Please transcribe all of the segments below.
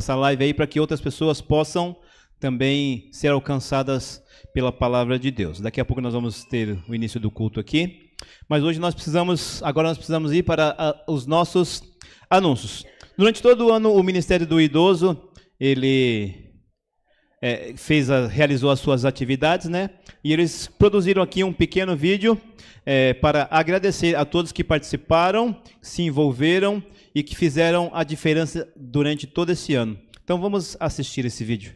essa live aí para que outras pessoas possam também ser alcançadas pela palavra de Deus. Daqui a pouco nós vamos ter o início do culto aqui, mas hoje agora nós precisamos ir para os nossos anúncios. Durante todo o ano, o Ministério do Idoso, ele realizou as suas atividades, né? E eles produziram aqui um pequeno vídeo para agradecer a todos que participaram, se envolveram e que fizeram a diferença durante todo esse ano. Então vamos assistir esse vídeo.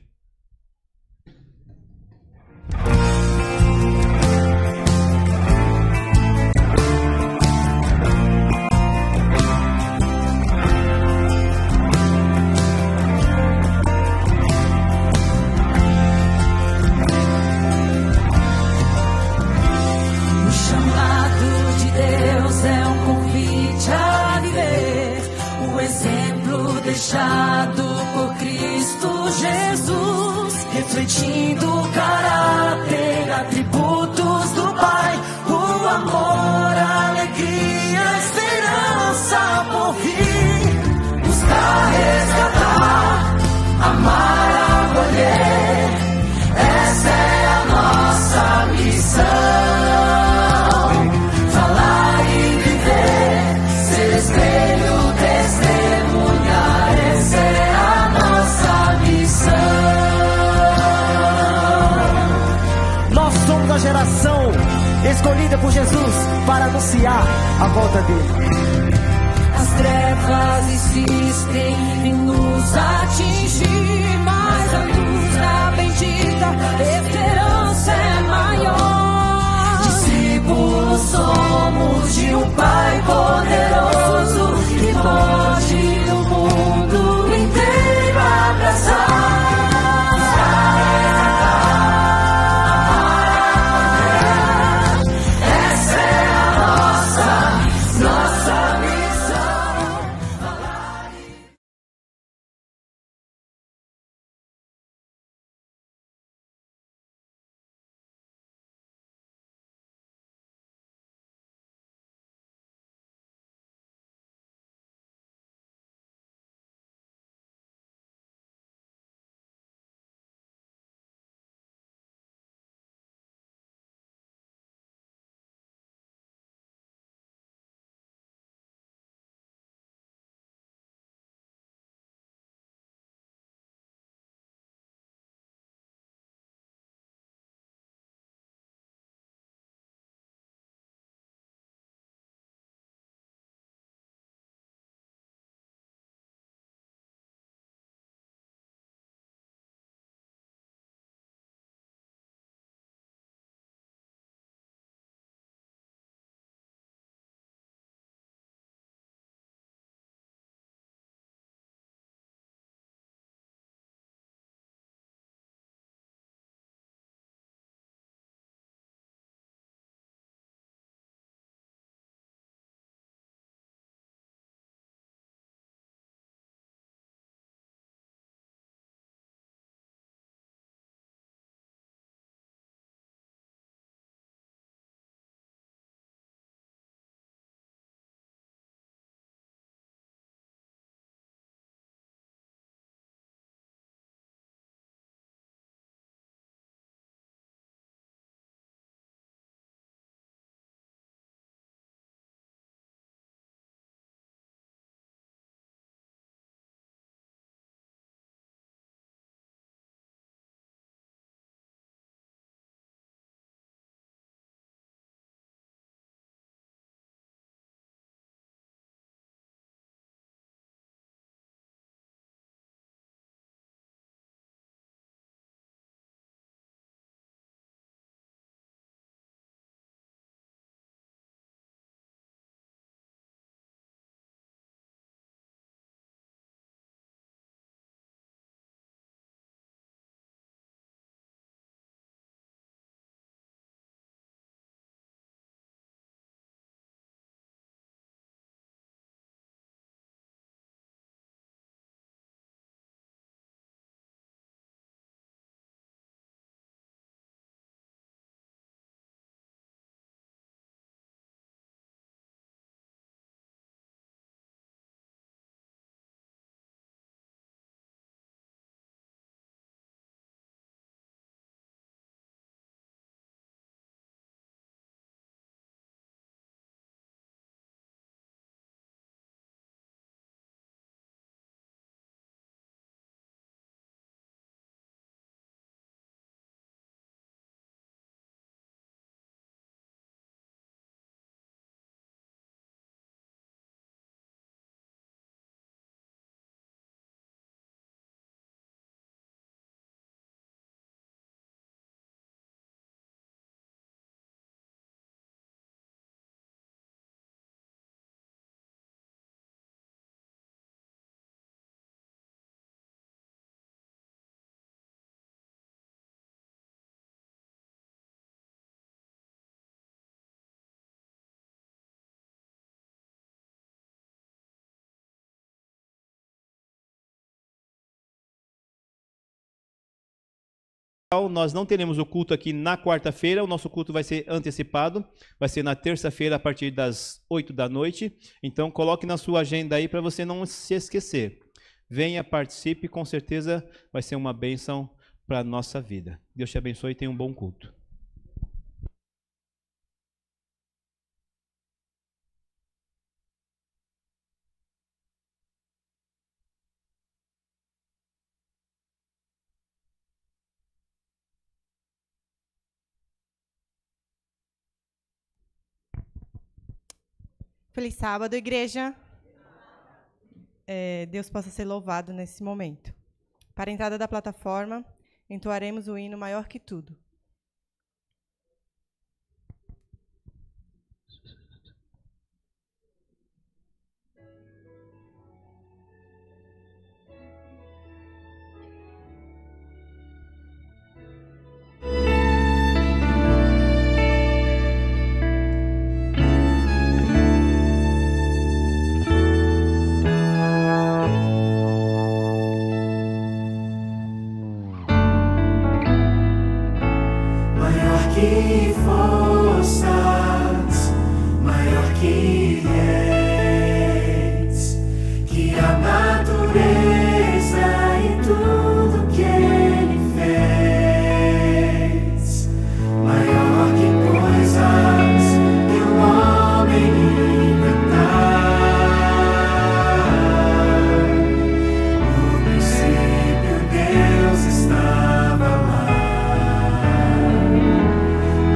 Deixado por Cristo Jesus, refletindo o caráter, atributos do Pai, o amor, a alegria, a esperança por vir, buscar, resgatar, amar, acolher, essa é a nossa missão, falar e viver, ser espelho, testemunhar. Essa é a nossa missão. Nós somos a geração escolhida por Jesus para anunciar a volta dele. As trevas insistem em nos atingir, mas a luz da bendita esperança é maior. Discípulos somos de um Pai poderoso que pode o mundo inteiro abraçar. Nós não teremos o culto aqui na quarta-feira, o nosso culto vai ser antecipado, vai ser na terça-feira a partir das 8 da noite. Então coloque na sua agenda aí para você não se esquecer. Venha, participe, com certeza vai ser uma bênção para a nossa vida. Deus te abençoe e tenha um bom culto. Feliz sábado, igreja. Deus possa ser louvado nesse momento. Para a entrada da plataforma, entoaremos o hino Maior que Tudo. Que forças, maior que reis, que a natureza e tudo que ele fez, maior que coisas que o homem inventar. No princípio Deus estava lá.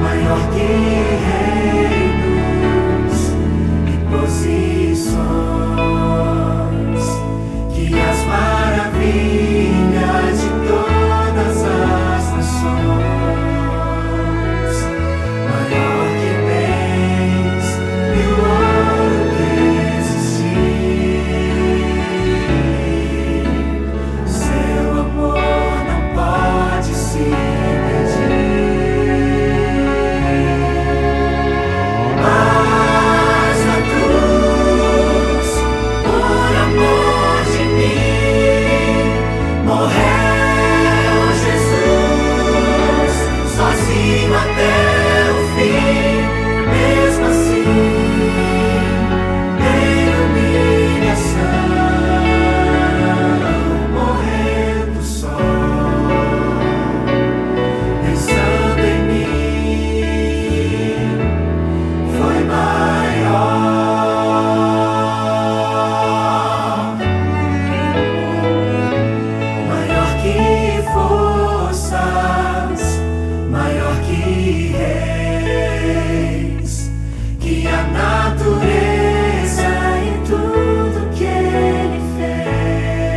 Maior que reinos e posições, que as maravilhas de todas as nações, maior que bens e o ouro que existir. Seu amor não pode se medir. Até o fim, mesmo assim, em humilhação, morrendo só, pensando em mim, foi maior que forças, maior que reis, que a natureza e tudo que ele fez,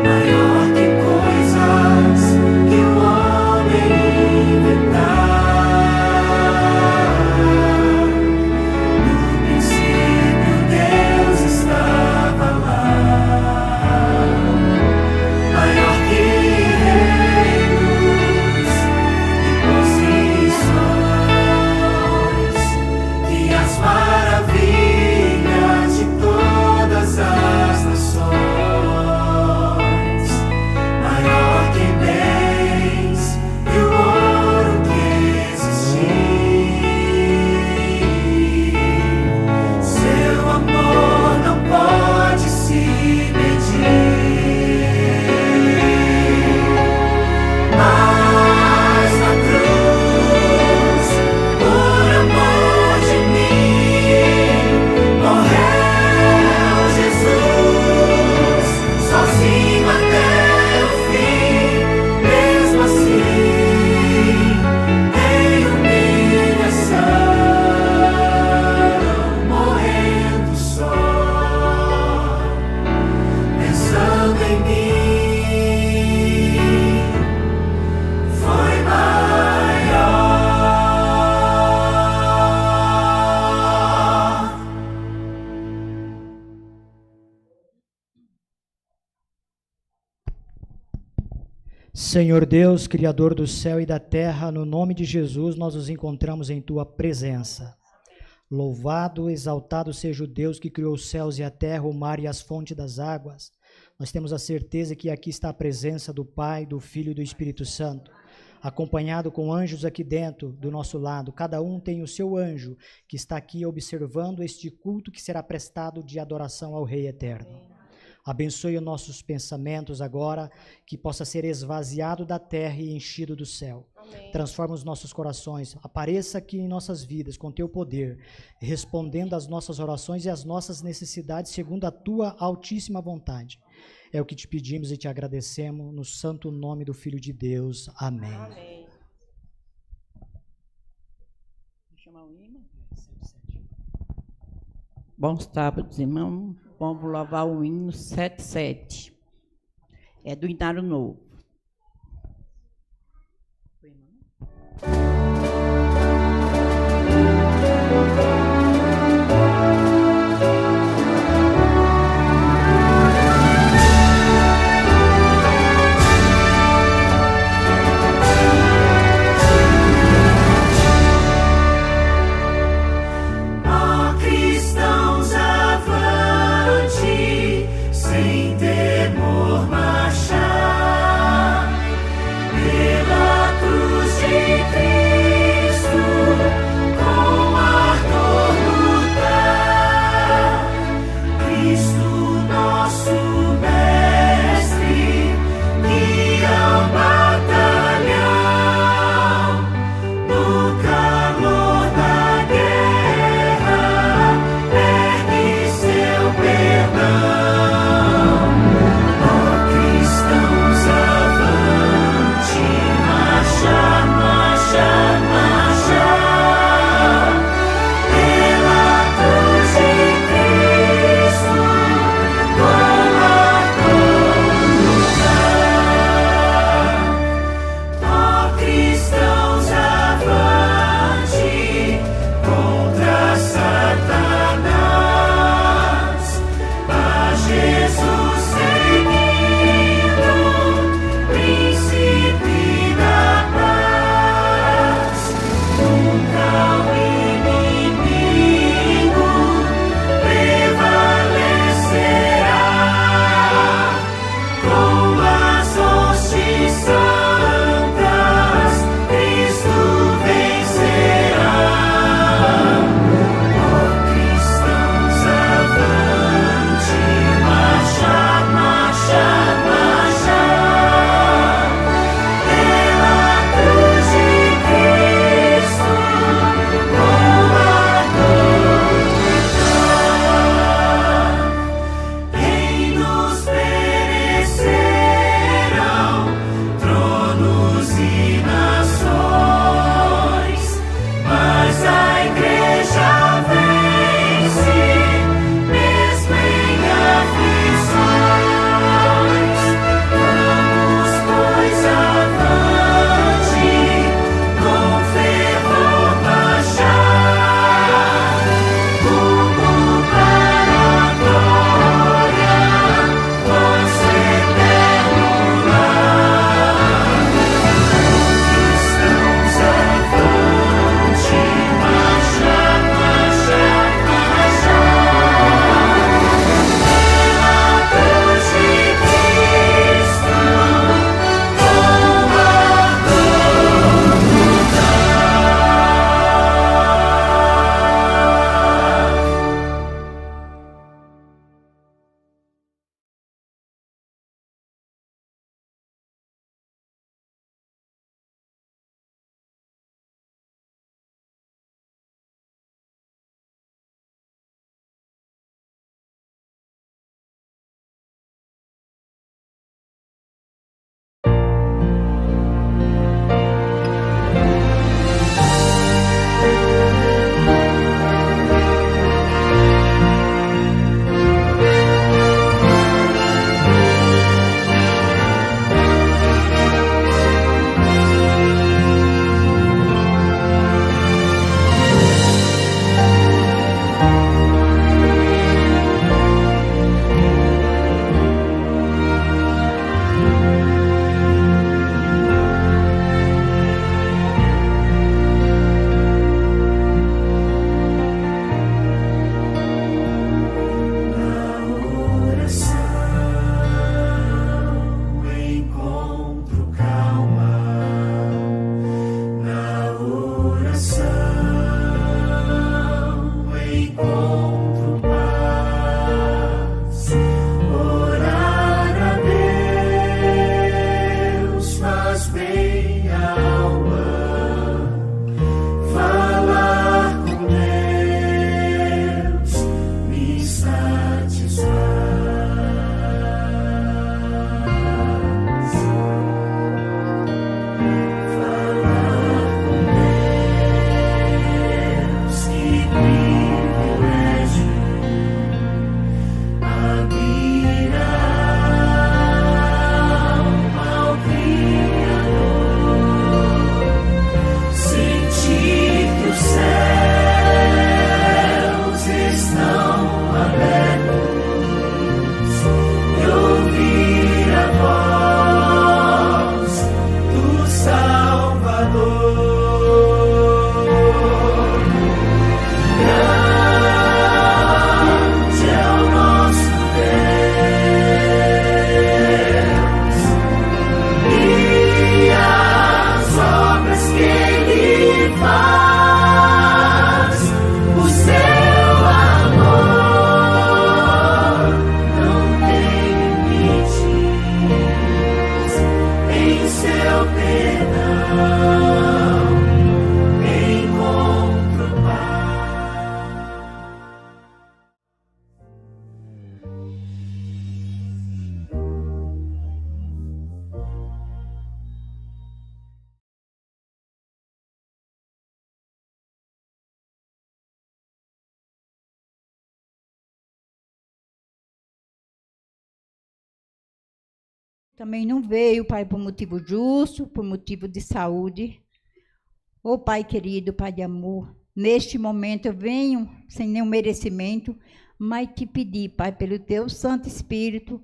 maior que coisas que o homem inventar. No princípio Deus estava lá. Maior que as maravilhas de todas as nações, maior que bens e o ouro que existir. Seu amor não pode se medir. Mas na cruz, por amor de mim, morreu Jesus, sozinho até o fim, mesmo assim, em humilhação, morrendo só, pensando em mim, foi maior. Senhor Deus, Criador do céu e da terra, no nome de Jesus nós nos encontramos em Tua presença. Louvado, exaltado seja o Deus que criou os céus e a terra, o mar e as fontes das águas. Nós temos a certeza que aqui está a presença do Pai, do Filho e do Espírito Santo, acompanhado com anjos aqui dentro do nosso lado. Cada um tem o seu anjo que está aqui observando este culto que será prestado de adoração ao Rei Eterno. Abençoe os nossos pensamentos agora, que possa ser esvaziado da terra e enchido do céu. Amém. Transforma os nossos corações, apareça aqui em nossas vidas com teu poder, respondendo às nossas orações e às nossas necessidades segundo a tua altíssima vontade. É o que te pedimos e te agradecemos no santo nome do Filho de Deus. Amém. Amém. Bons sábados, irmão. Vamos louvar o hino 77. É do Inário Novo. Ó cristãos, avante, sem temor marchar, pela cruz de Cristo, com ardor lutar. Cristo, nosso mestre, guia o batalhão, no calor da guerra, ergue seu perdão. Ó Também não veio, Pai, por motivo justo, por motivo de saúde. Ô Pai querido, Pai de amor, neste momento eu venho sem nenhum merecimento, mas te pedir, Pai, pelo teu Santo Espírito,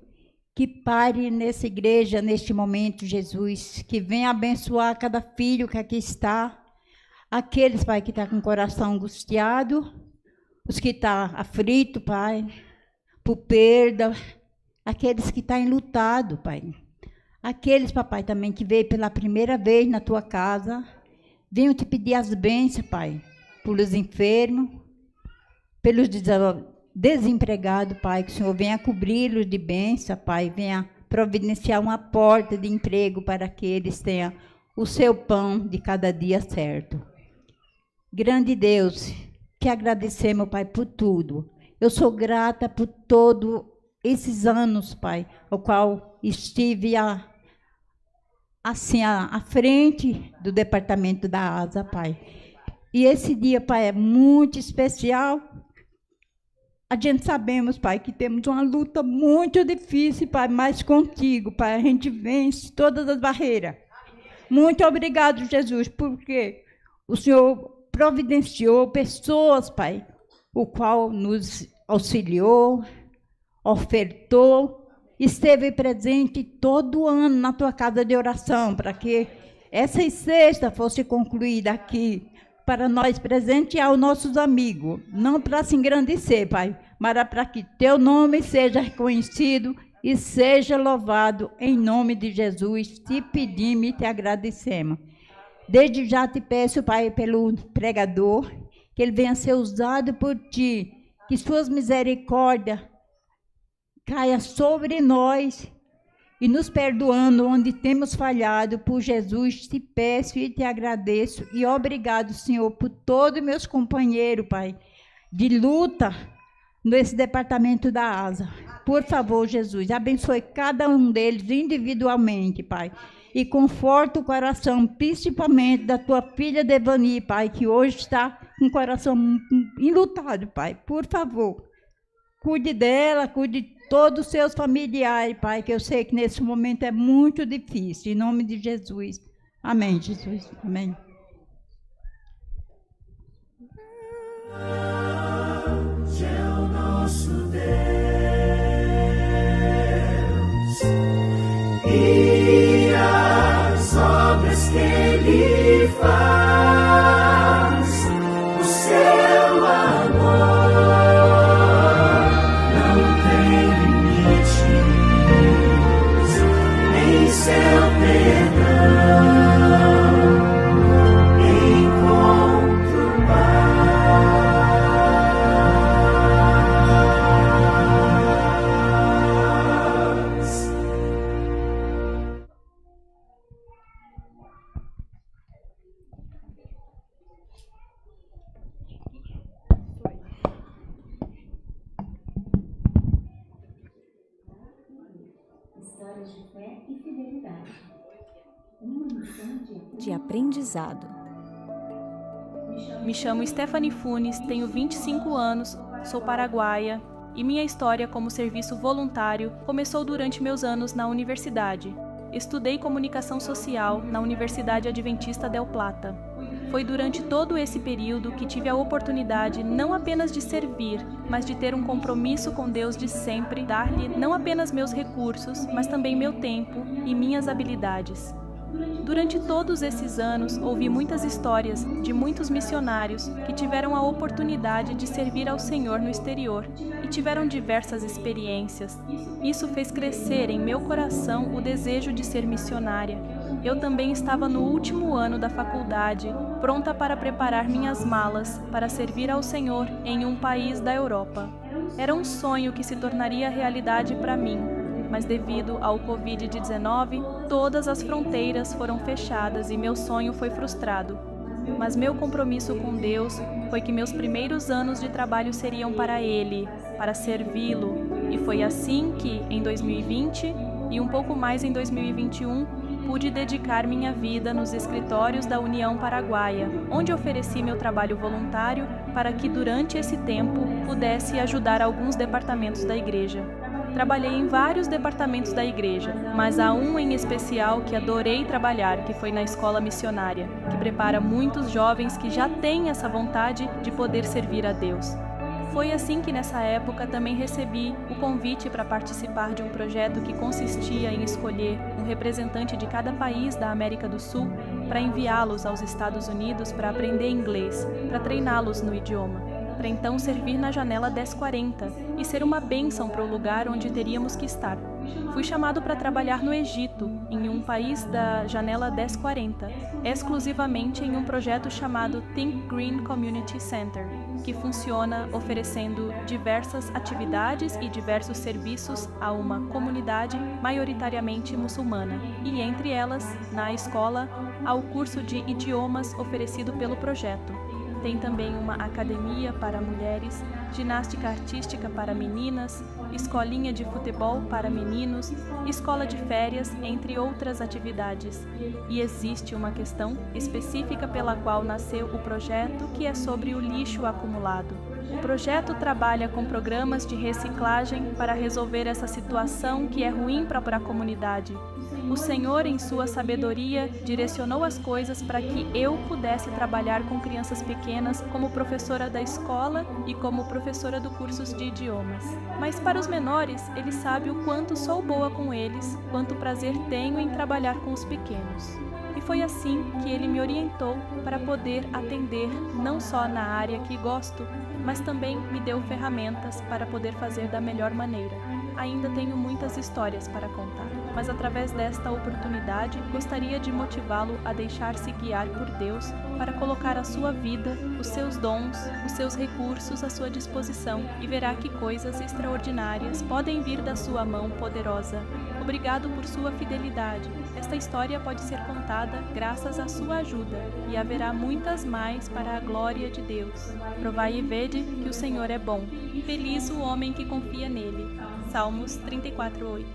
que pare nessa igreja, neste momento, Jesus, que venha abençoar cada filho que aqui está, aqueles, Pai, que estão com o coração angustiado, os que estão aflitos, Pai, por perda, aqueles que estão enlutados, Pai, aqueles, Papai, também que veio pela primeira vez na tua casa, venho te pedir as bênçãos, Pai, pelos enfermos, pelos desempregados, Pai, que o Senhor venha cobri-los de bênção, Pai, venha providenciar uma porta de emprego para que eles tenham o seu pão de cada dia certo. Grande Deus, te agradecemos, Pai, por tudo. Eu sou grata por todos esses anos, Pai, o qual estive assim à frente do departamento da ASA, Pai. E esse dia, Pai, é muito especial. A gente sabemos, Pai, que temos uma luta muito difícil, Pai, mas contigo, Pai, a gente vence todas as barreiras. Muito obrigado, Jesus, porque o Senhor providenciou pessoas, Pai, o qual nos auxiliou, ofertou, esteve presente todo ano na tua casa de oração, para que essa sexta fosse concluída aqui, para nós presentear os nossos amigos, não para se engrandecer, Pai, mas para que teu nome seja reconhecido e seja louvado em nome de Jesus. Te pedimos e te agradecemos. Desde já te peço, Pai, pelo pregador, que ele venha ser usado por ti, que suas misericórdias caia sobre nós e nos perdoando onde temos falhado. Por Jesus te peço e te agradeço e obrigado, Senhor, por todos meus companheiros, Pai, de luta nesse departamento da ASA. Por favor, Jesus, abençoe cada um deles individualmente, Pai, e conforta o coração, principalmente da tua filha Devani, Pai, que hoje está com o coração enlutado, Pai. Por favor, cuide dela, cuide de todos os seus familiares, Pai, que eu sei que nesse momento é muito difícil. Em nome de Jesus. Amém, Jesus. Amém. É o nosso Deus, e as obras que Ele faz, o seu amor não tem limites, nem seu perdão encontro paz. Histórias de fé e fidelidade. Uma missão de aprendizado. Me chamo Stephanie Funes, tenho 25 anos, sou paraguaia e minha história como serviço voluntário começou durante meus anos na universidade. Estudei comunicação social na Universidade Adventista del Plata. Foi durante todo esse período que tive a oportunidade não apenas de servir, mas de ter um compromisso com Deus de sempre dar-lhe não apenas meus recursos, mas também meu tempo e minhas habilidades. Durante todos esses anos, ouvi muitas histórias de muitos missionários que tiveram a oportunidade de servir ao Senhor no exterior e tiveram diversas experiências. Isso fez crescer em meu coração o desejo de ser missionária. Eu também estava no último ano da faculdade, pronta para preparar minhas malas para servir ao Senhor em um país da Europa. Era um sonho que se tornaria realidade para mim, mas devido ao Covid-19, todas as fronteiras foram fechadas e meu sonho foi frustrado. Mas meu compromisso com Deus foi que meus primeiros anos de trabalho seriam para Ele, para servi-lo. E foi assim que, em 2020 e um pouco mais em 2021, pude dedicar minha vida nos escritórios da União Paraguaia, onde ofereci meu trabalho voluntário para que, durante esse tempo, pudesse ajudar alguns departamentos da igreja. Trabalhei em vários departamentos da igreja, mas há um em especial que adorei trabalhar, que foi na escola missionária, que prepara muitos jovens que já têm essa vontade de poder servir a Deus. Foi assim que nessa época também recebi o convite para participar de um projeto que consistia em escolher um representante de cada país da América do Sul para enviá-los aos Estados Unidos para aprender inglês, para treiná-los no idioma, para então servir na janela 1040 e ser uma bênção para o lugar onde teríamos que estar. Fui chamado para trabalhar no Egito, em um país da janela 1040, exclusivamente em um projeto chamado Think Green Community Center, que funciona oferecendo diversas atividades e diversos serviços a uma comunidade maioritariamente muçulmana, e entre elas, na escola, há o curso de idiomas oferecido pelo projeto. Tem também uma academia para mulheres, ginástica artística para meninas, escolinha de futebol para meninos, escola de férias, entre outras atividades. E existe uma questão específica pela qual nasceu o projeto, que é sobre o lixo acumulado. O projeto trabalha com programas de reciclagem para resolver essa situação que é ruim para a comunidade. O Senhor, em sua sabedoria, direcionou as coisas para que eu pudesse trabalhar com crianças pequenas como professora da escola e como professora do curso de idiomas. Mas para os menores, Ele sabe o quanto sou boa com eles, quanto prazer tenho em trabalhar com os pequenos. E foi assim que Ele me orientou para poder atender não só na área que gosto, mas também me deu ferramentas para poder fazer da melhor maneira. Ainda tenho muitas histórias para contar, mas através desta oportunidade gostaria de motivá-lo a deixar-se guiar por Deus para colocar a sua vida, os seus dons, os seus recursos à sua disposição e verá que coisas extraordinárias podem vir da sua mão poderosa. Obrigado por sua fidelidade. Esta história pode ser contada graças à sua ajuda e haverá muitas mais para a glória de Deus. Provai e vede que o Senhor é bom. Feliz o homem que confia nele. Salmos 34:8.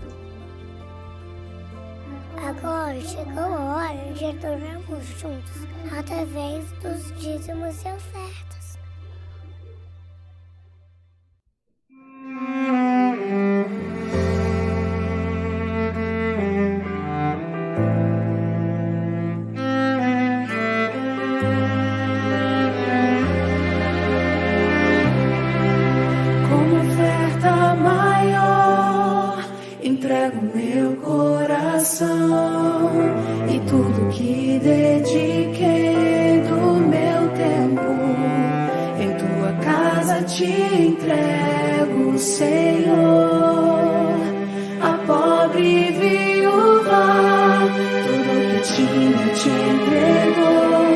Agora chegou a hora de adorarmos juntos, através dos dízimos e ofertas. Como oferta maior, entrego meu coração e tudo que dediquei do meu tempo. Em tua casa te entrego, Senhor. A pobre viúva, tudo que tinha te entregou.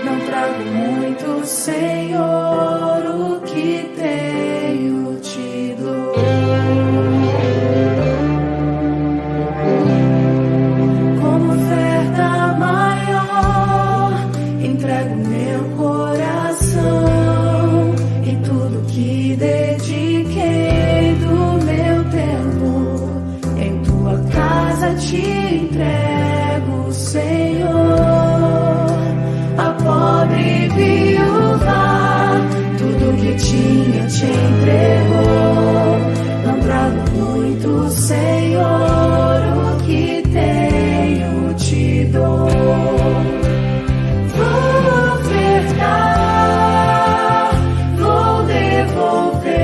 Não trago muito, Senhor, o que tenho te dou. Como oferta maior, entrego meu coração e tudo que dediquei do meu tempo. Em tua casa te entrego, Senhor. A pobre viúva, tudo que tinha te entregou. Não trago muito, Senhor, o que tenho te dou. Vou ofertar, vou devolver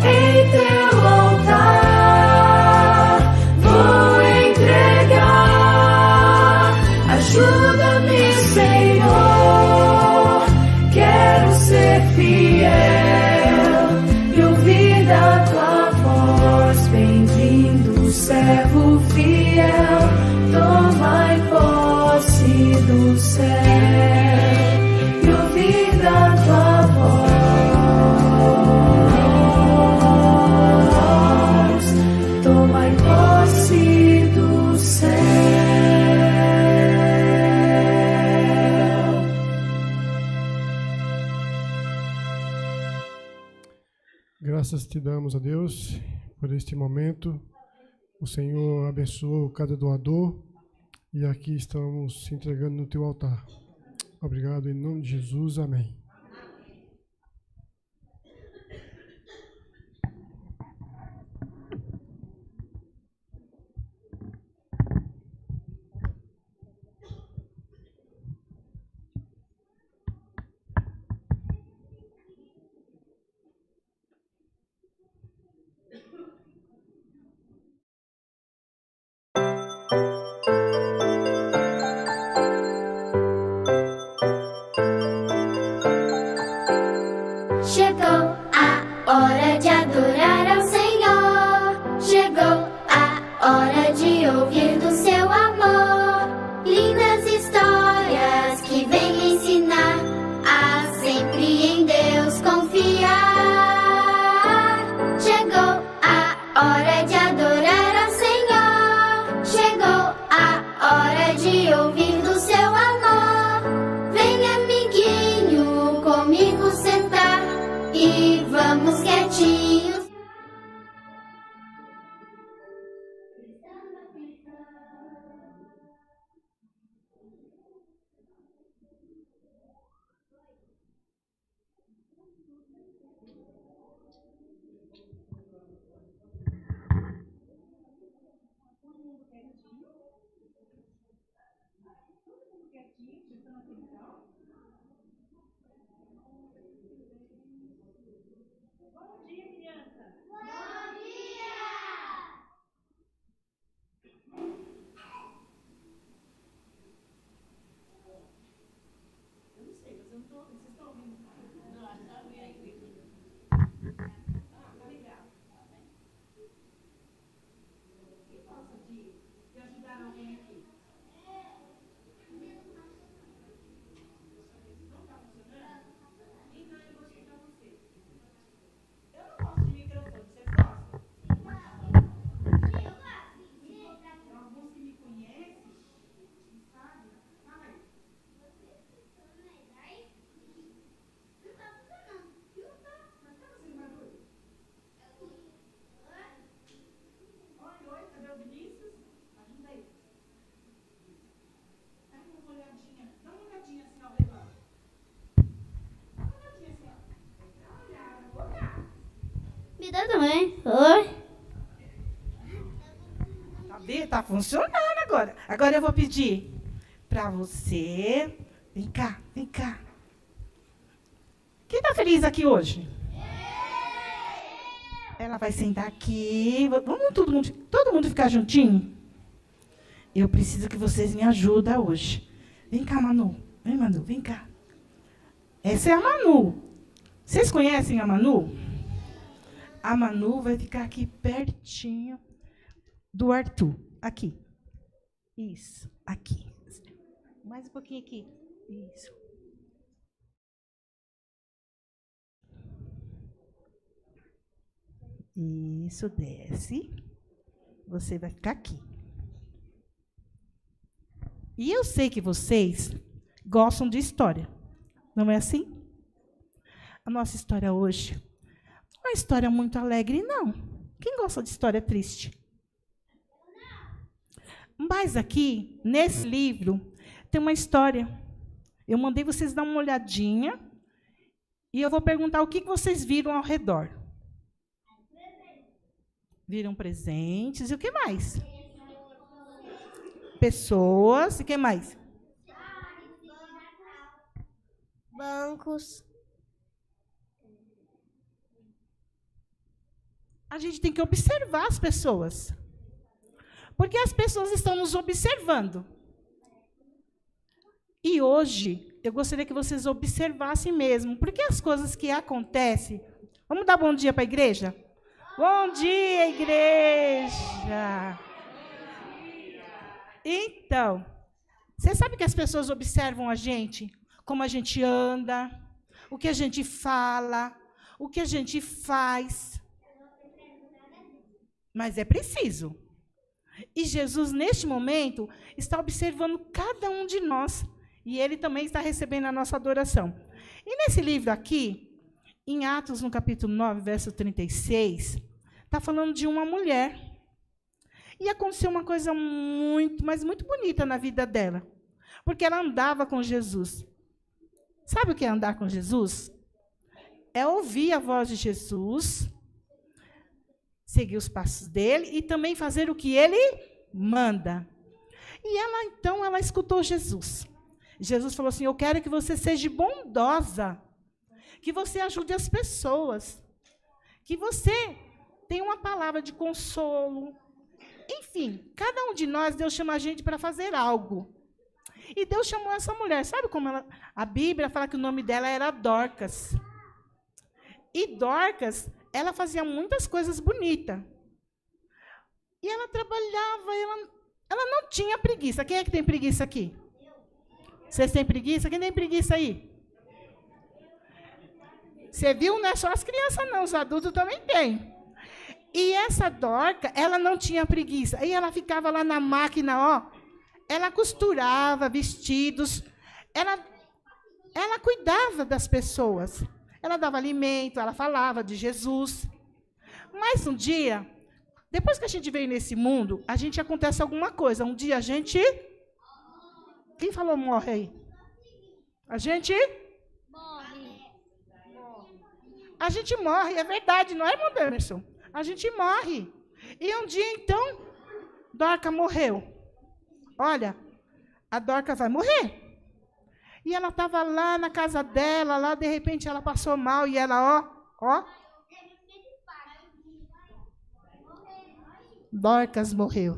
em teu altar. Vou entregar, ajuda-me, Senhor. Quero ser fiel e ouvir da tua voz. Bem-vindo, servo fiel, tomai posse do céu e ouvir da tua voz. Tomai posse do céu. Graças te damos, a Deus, por este momento. O Senhor abençoou cada doador e aqui estamos se entregando no teu altar. Obrigado, em nome de Jesus. Amém. hora de ouvir do seu amor. Lindas histórias que vêm ensinar a sempre em Deus confiar. Chegou a hora de adorar ao Senhor. Chegou a hora de ouvir do seu amor. Vem, amiguinho, comigo sentar e vamos quietinhos. Me dá também. Oi. Tá funcionando agora. Agora eu vou pedir para você. Vem cá, vem cá. Quem tá feliz aqui hoje? Ela vai sentar aqui. Vamos todo mundo ficar juntinho? Eu preciso que vocês me ajudem hoje. Vem cá, Manu. Vem, Manu, vem cá. Essa é a Manu. Vocês conhecem a Manu? A Manu vai ficar aqui pertinho do Arthur. Aqui. Isso. Aqui. Mais um pouquinho aqui. Isso. Isso, desce. Você vai ficar aqui. E eu sei que vocês gostam de história. Não é assim? A nossa história hoje não é uma história muito alegre, não. Quem gosta de história triste? Mas aqui, nesse livro, tem uma história. Eu mandei vocês dar uma olhadinha e eu vou perguntar o que vocês viram ao redor. Viram presentes e o que mais? Pessoas e o que mais? Bancos. A gente tem que observar as pessoas. Porque as pessoas estão nos observando. E hoje, eu gostaria que vocês observassem mesmo. Porque as coisas que acontecem... Vamos dar bom dia para a igreja? Bom dia, igreja! Então, você sabe que as pessoas observam a gente? Como a gente anda, o que a gente fala, o que a gente faz. Mas é preciso. E Jesus, neste momento, está observando cada um de nós. E Ele também está recebendo a nossa adoração. E nesse livro aqui, em Atos, no capítulo 9, verso 36, está falando de uma mulher. E aconteceu uma coisa muito, mas muito bonita na vida dela. Porque ela andava com Jesus. Sabe o que é andar com Jesus? É ouvir a voz de Jesus, seguir os passos dele e também fazer o que ele manda. E ela, então, ela escutou Jesus. Jesus falou assim, eu quero que você seja bondosa, que você ajude as pessoas, que você tenha uma palavra de consolo. Enfim, cada um de nós, Deus chama a gente para fazer algo. E Deus chamou essa mulher. Sabe como ela... A Bíblia fala que o nome dela era Dorcas. E Dorcas, ela fazia muitas coisas bonitas. E ela trabalhava, ela não tinha preguiça. Quem é que tem preguiça aqui? Vocês têm preguiça? Quem tem preguiça aí? Você viu? Não é só as crianças, não. Os adultos também têm. E essa Dorca, ela não tinha preguiça. Aí ela ficava lá na máquina, ó. Ela costurava vestidos. Ela cuidava das pessoas. Ela dava alimento, ela falava de Jesus. Mas um dia, depois que a gente veio nesse mundo, a gente acontece alguma coisa. Um dia a gente... Quem falou morre aí? A gente... A gente morre, é verdade, não é, irmão Emerson? A gente morre. E um dia, então, Dorca morreu. Olha, a Dorca vai morrer. E ela estava lá na casa dela, lá, de repente, ela passou mal, e ela, ó. Dorcas morreu.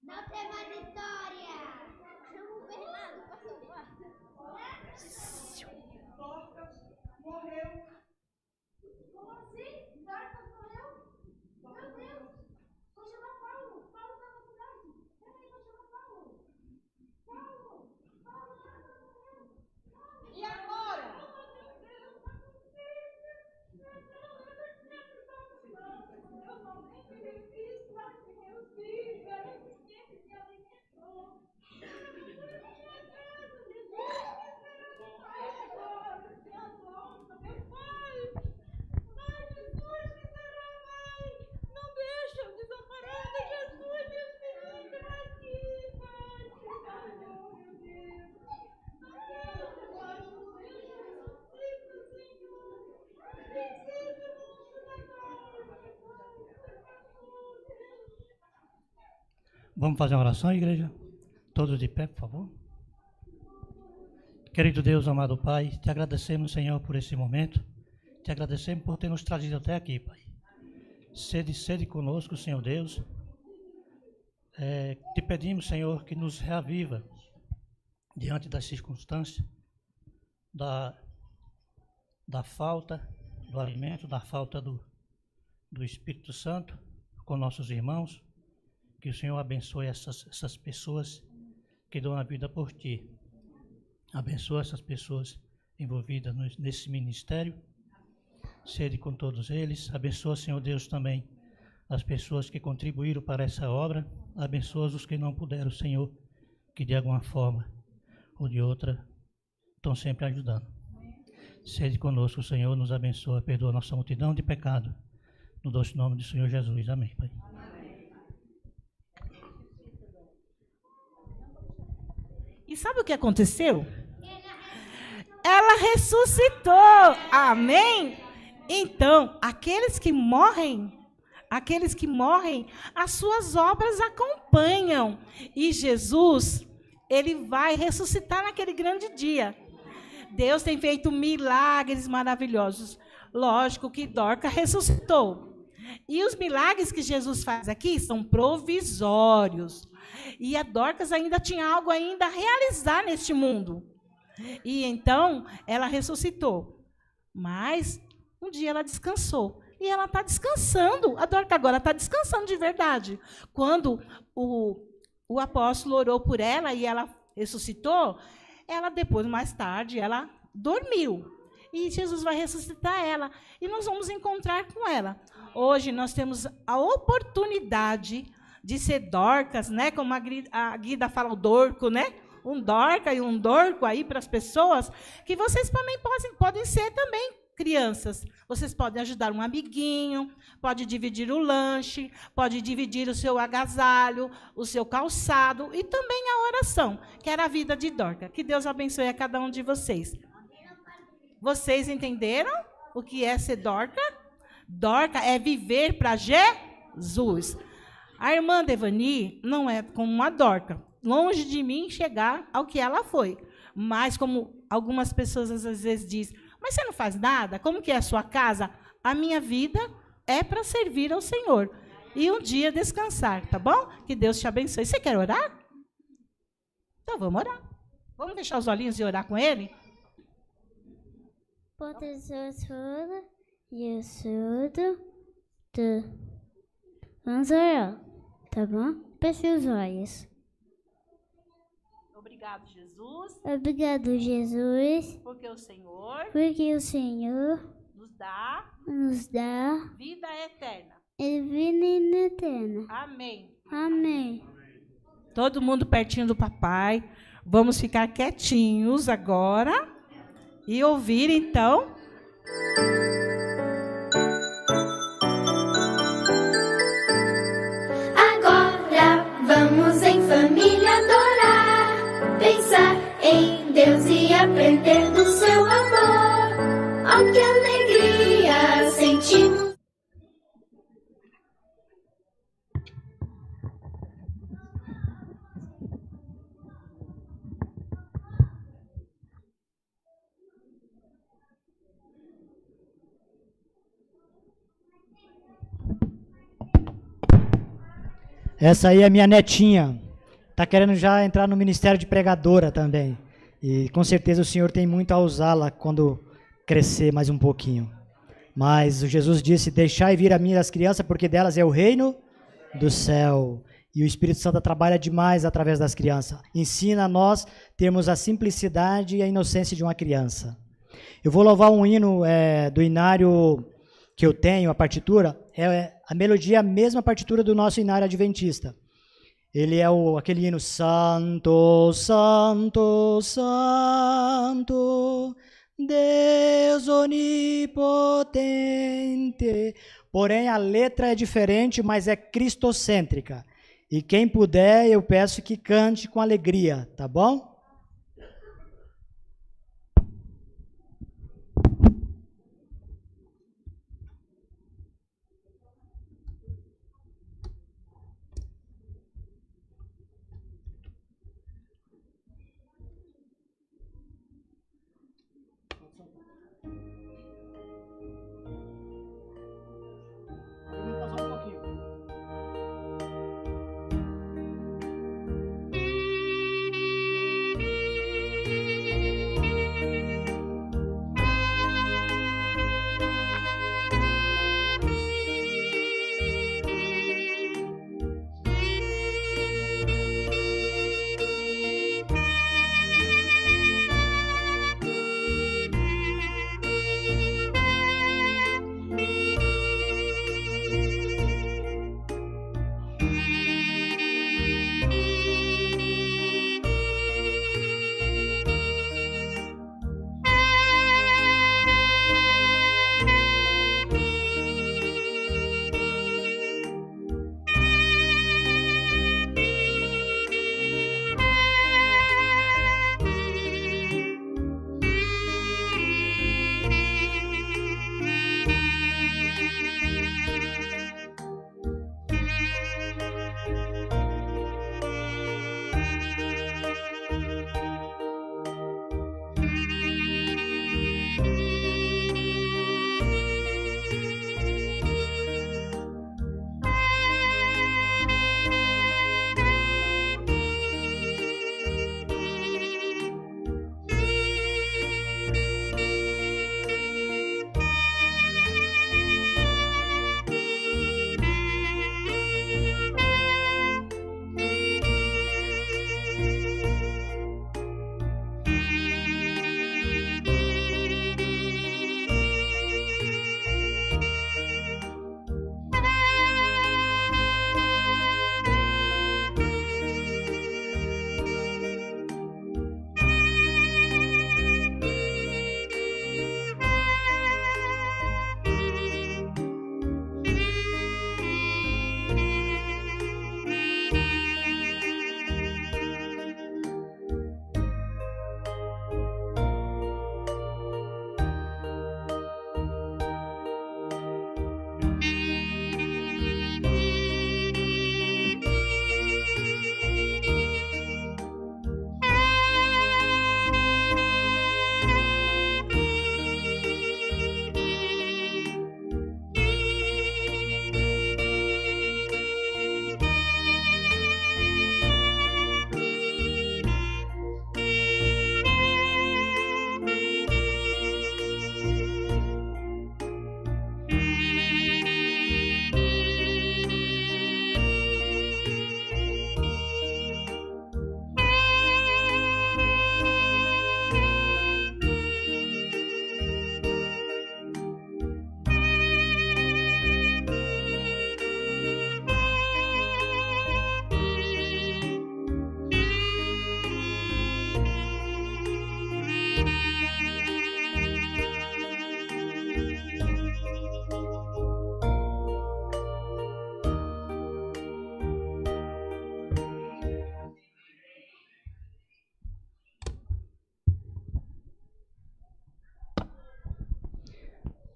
Não tem mais história. Dorcas morreu. Como assim? Dorcas morreu? Meu Deus. Vou chamar Paulo. Paulo está na cidade. Peraí, vou chamar Paulo. Paulo morreu. E agora? Vamos fazer uma oração, igreja? Todos de pé, por favor. Querido Deus, amado Pai, te agradecemos, Senhor, por esse momento. Te agradecemos por ter nos trazido até aqui, Pai. Sede conosco, Senhor Deus. Te pedimos, Senhor, que nos reaviva diante das circunstâncias, da falta do alimento, da falta do Espírito Santo com nossos irmãos. Que o Senhor abençoe essas pessoas que dão a vida por Ti. Abençoa essas pessoas envolvidas nesse ministério. Sede com todos eles. Abençoa, Senhor Deus, também as pessoas que contribuíram para essa obra. Abençoa os que não puderam, Senhor, que de alguma forma ou de outra estão sempre ajudando. Sede conosco, Senhor, nos abençoa, perdoa nossa multidão de pecado. No doce nome do Senhor Jesus. Amém, Pai. E sabe o que aconteceu? Ela ressuscitou. Amém? Então, aqueles que morrem, as suas obras acompanham. E Jesus, ele vai ressuscitar naquele grande dia. Deus tem feito milagres maravilhosos. Lógico que Dorca ressuscitou. E os milagres que Jesus faz aqui são provisórios. E a Dorcas ainda tinha algo ainda a realizar neste mundo. E então, ela ressuscitou. Mas, um dia ela descansou. E ela está descansando. A Dorca agora está descansando de verdade. Quando o apóstolo orou por ela e ela ressuscitou, ela depois, mais tarde, ela dormiu. E Jesus vai ressuscitar ela. E nós vamos encontrar com ela. Hoje nós temos a oportunidade de ser Dorcas, né? Como a Guida fala, o Dorco, né? Um Dorca e um Dorco aí para as pessoas, que vocês também podem ser também crianças. Vocês podem ajudar um amiguinho, pode dividir o lanche, pode dividir o seu agasalho, o seu calçado e também a oração, que era a vida de Dorca. Que Deus abençoe a cada um de vocês. Vocês entenderam o que é ser Dorca? Dorca é viver para Jesus. A irmã Devani não é como uma Dorca. Longe de mim chegar ao que ela foi. Mas, como algumas pessoas às vezes dizem, mas você não faz nada? Como que é a sua casa? A minha vida é para servir ao Senhor. E um dia descansar, tá bom? Que Deus te abençoe. Você quer orar? Então vamos orar. Vamos fechar os olhinhos e orar com Ele? proteção surda e o surdo. Vamos orar, tá bom? Feche os olhos. Obrigado, Jesus. Obrigado, Jesus. Porque o Senhor nos dá vida eterna. e vida eterna. Amém. Amém. Todo mundo pertinho do papai. Vamos ficar quietinhos agora e ouvir então. Agora vamos em família adorar, pensar em Deus e aprender do seu amor. Oh, que alegria sentimos. Essa aí é minha netinha. Está querendo já entrar no ministério de pregadora também. E com certeza o Senhor tem muito a usá-la quando crescer mais um pouquinho. Mas o Jesus disse, deixai vir a mim as crianças, porque delas é o reino do céu. E o Espírito Santo trabalha demais através das crianças. Ensina a nós termos a simplicidade e a inocência de uma criança. Eu vou louvar um hino do inário que eu tenho, a partitura. A melodia é a mesma partitura do nosso inário adventista. Ele é aquele hino Santo, Santo, Santo, Deus onipotente. Porém, a letra é diferente, mas é cristocêntrica. E quem puder, eu peço que cante com alegria, tá bom?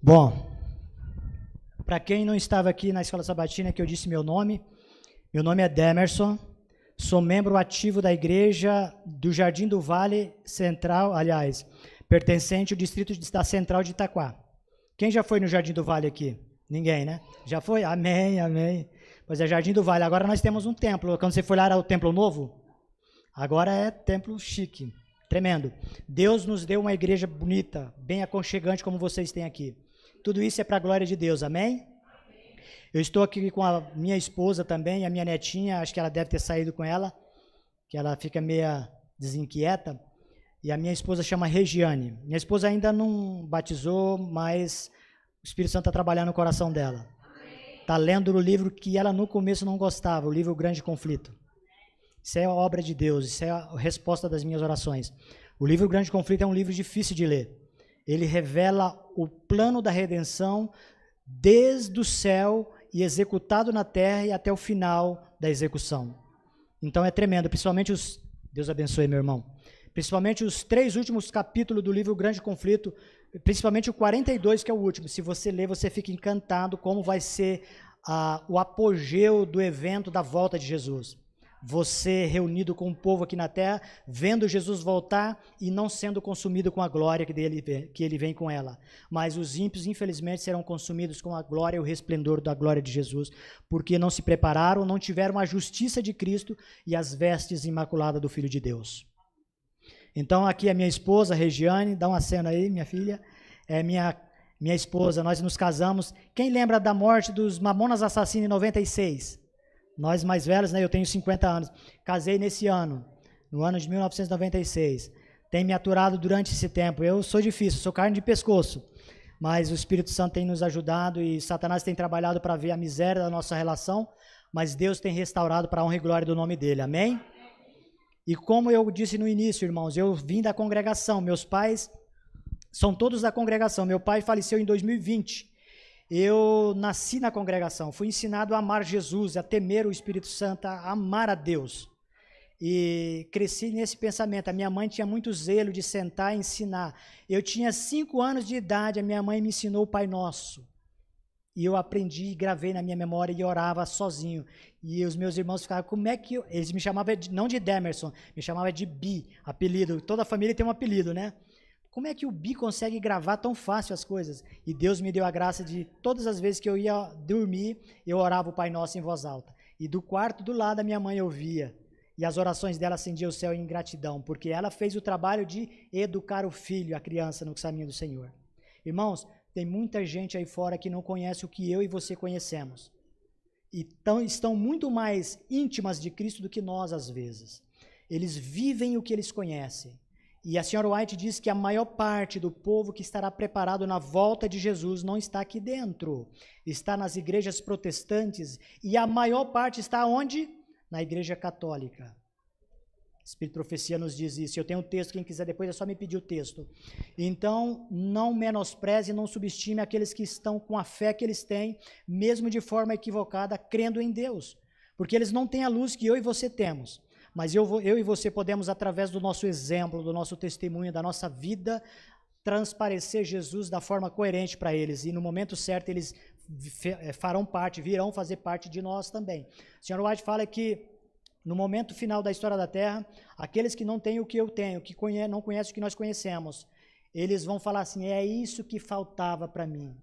Bom, para quem não estava aqui na Escola Sabatina, que eu disse meu nome é Demerson, sou membro ativo da igreja do Jardim do Vale Central, aliás, pertencente ao distrito da Central de Itaquá. Quem já foi no Jardim do Vale aqui? Ninguém, né? Já foi? Amém, amém. Pois é, Jardim do Vale. Agora nós temos um templo. Quando você for lá, era o templo novo? Agora é templo chique, tremendo. Deus nos deu uma igreja bonita, bem aconchegante como vocês têm aqui. Tudo isso é para a glória de Deus, amém? Eu estou aqui com a minha esposa também, a minha netinha, acho que ela deve ter saído com ela, que ela fica meia desinquieta. E a minha esposa chama Regiane. Minha esposa ainda não batizou, mas o Espírito Santo está trabalhando no coração dela. Está lendo o livro que ela no começo não gostava, o livro Grande Conflito. Isso é a obra de Deus, isso é a resposta das minhas orações. O livro Grande Conflito é um livro difícil de ler. Ele revela o plano da redenção desde o céu e executado na terra e até o final da execução. Então é tremendo, principalmente os... Deus abençoe, meu irmão. Principalmente os 3 últimos capítulos do livro Grande Conflito, principalmente o 42, que é o último. Se você ler, você fica encantado como vai ser o apogeu do evento da volta de Jesus. Você reunido com o povo aqui na terra, vendo Jesus voltar e não sendo consumido com a glória que ele vem com ela. Mas os ímpios, infelizmente, serão consumidos com a glória e o resplendor da glória de Jesus, porque não se prepararam, não tiveram a justiça de Cristo e as vestes imaculadas do Filho de Deus. Então, aqui é minha esposa, Regiane, dá uma cena aí, minha filha, é minha esposa, nós nos casamos. Quem lembra da morte dos Mamonas Assassinos em 96? Nós mais velhos, né? Eu tenho 50 anos. Casei nesse ano, no ano de 1996. Tem me aturado durante esse tempo. Eu sou difícil, sou carne de pescoço. Mas o Espírito Santo tem nos ajudado e Satanás tem trabalhado para ver a miséria da nossa relação, mas Deus tem restaurado para a honra e glória do nome dele. Amém? E como eu disse no início, irmãos, eu vim da congregação. Meus pais são todos da congregação. Meu pai faleceu em 2020. Eu nasci na congregação, fui ensinado a amar Jesus, a temer o Espírito Santo, a amar a Deus. E cresci nesse pensamento. A minha mãe tinha muito zelo de sentar e ensinar. Eu tinha 5 anos de idade, a minha mãe me ensinou o Pai Nosso. E eu aprendi, gravei na minha memória e orava sozinho. E os meus irmãos ficavam, como é que... Eles me chamavam, não de Demerson, me chamavam de Bi, apelido. Toda família tem um apelido, né? Como é que o Bi consegue gravar tão fácil as coisas? E Deus me deu a graça de, todas as vezes que eu ia dormir, eu orava o Pai Nosso em voz alta. E do quarto do lado a minha mãe ouvia. E as orações dela acendiam o céu em gratidão, porque ela fez o trabalho de educar o filho, a criança, no caminho do Senhor. Irmãos, tem muita gente aí fora que não conhece o que eu e você conhecemos. E estão muito mais íntimas de Cristo do que nós, às vezes. Eles vivem o que eles conhecem. E a senhora White diz que a maior parte do povo que estará preparado na volta de Jesus não está aqui dentro. Está nas igrejas protestantes e a maior parte está onde? Na igreja católica. Espírito Profecia nos diz isso. Eu tenho um texto, quem quiser depois é só me pedir o texto. Então, não menospreze, não subestime aqueles que estão com a fé que eles têm, mesmo de forma equivocada, crendo em Deus. Porque eles não têm a luz que eu e você temos. Mas eu e você podemos, através do nosso exemplo, do nosso testemunho, da nossa vida, transparecer Jesus da forma coerente para eles. E no momento certo eles farão parte, virão fazer parte de nós também. O Sr. White fala que no momento final da história da Terra, aqueles que não têm o que eu tenho, que não conhecem o que nós conhecemos, eles vão falar assim, é isso que faltava para mim.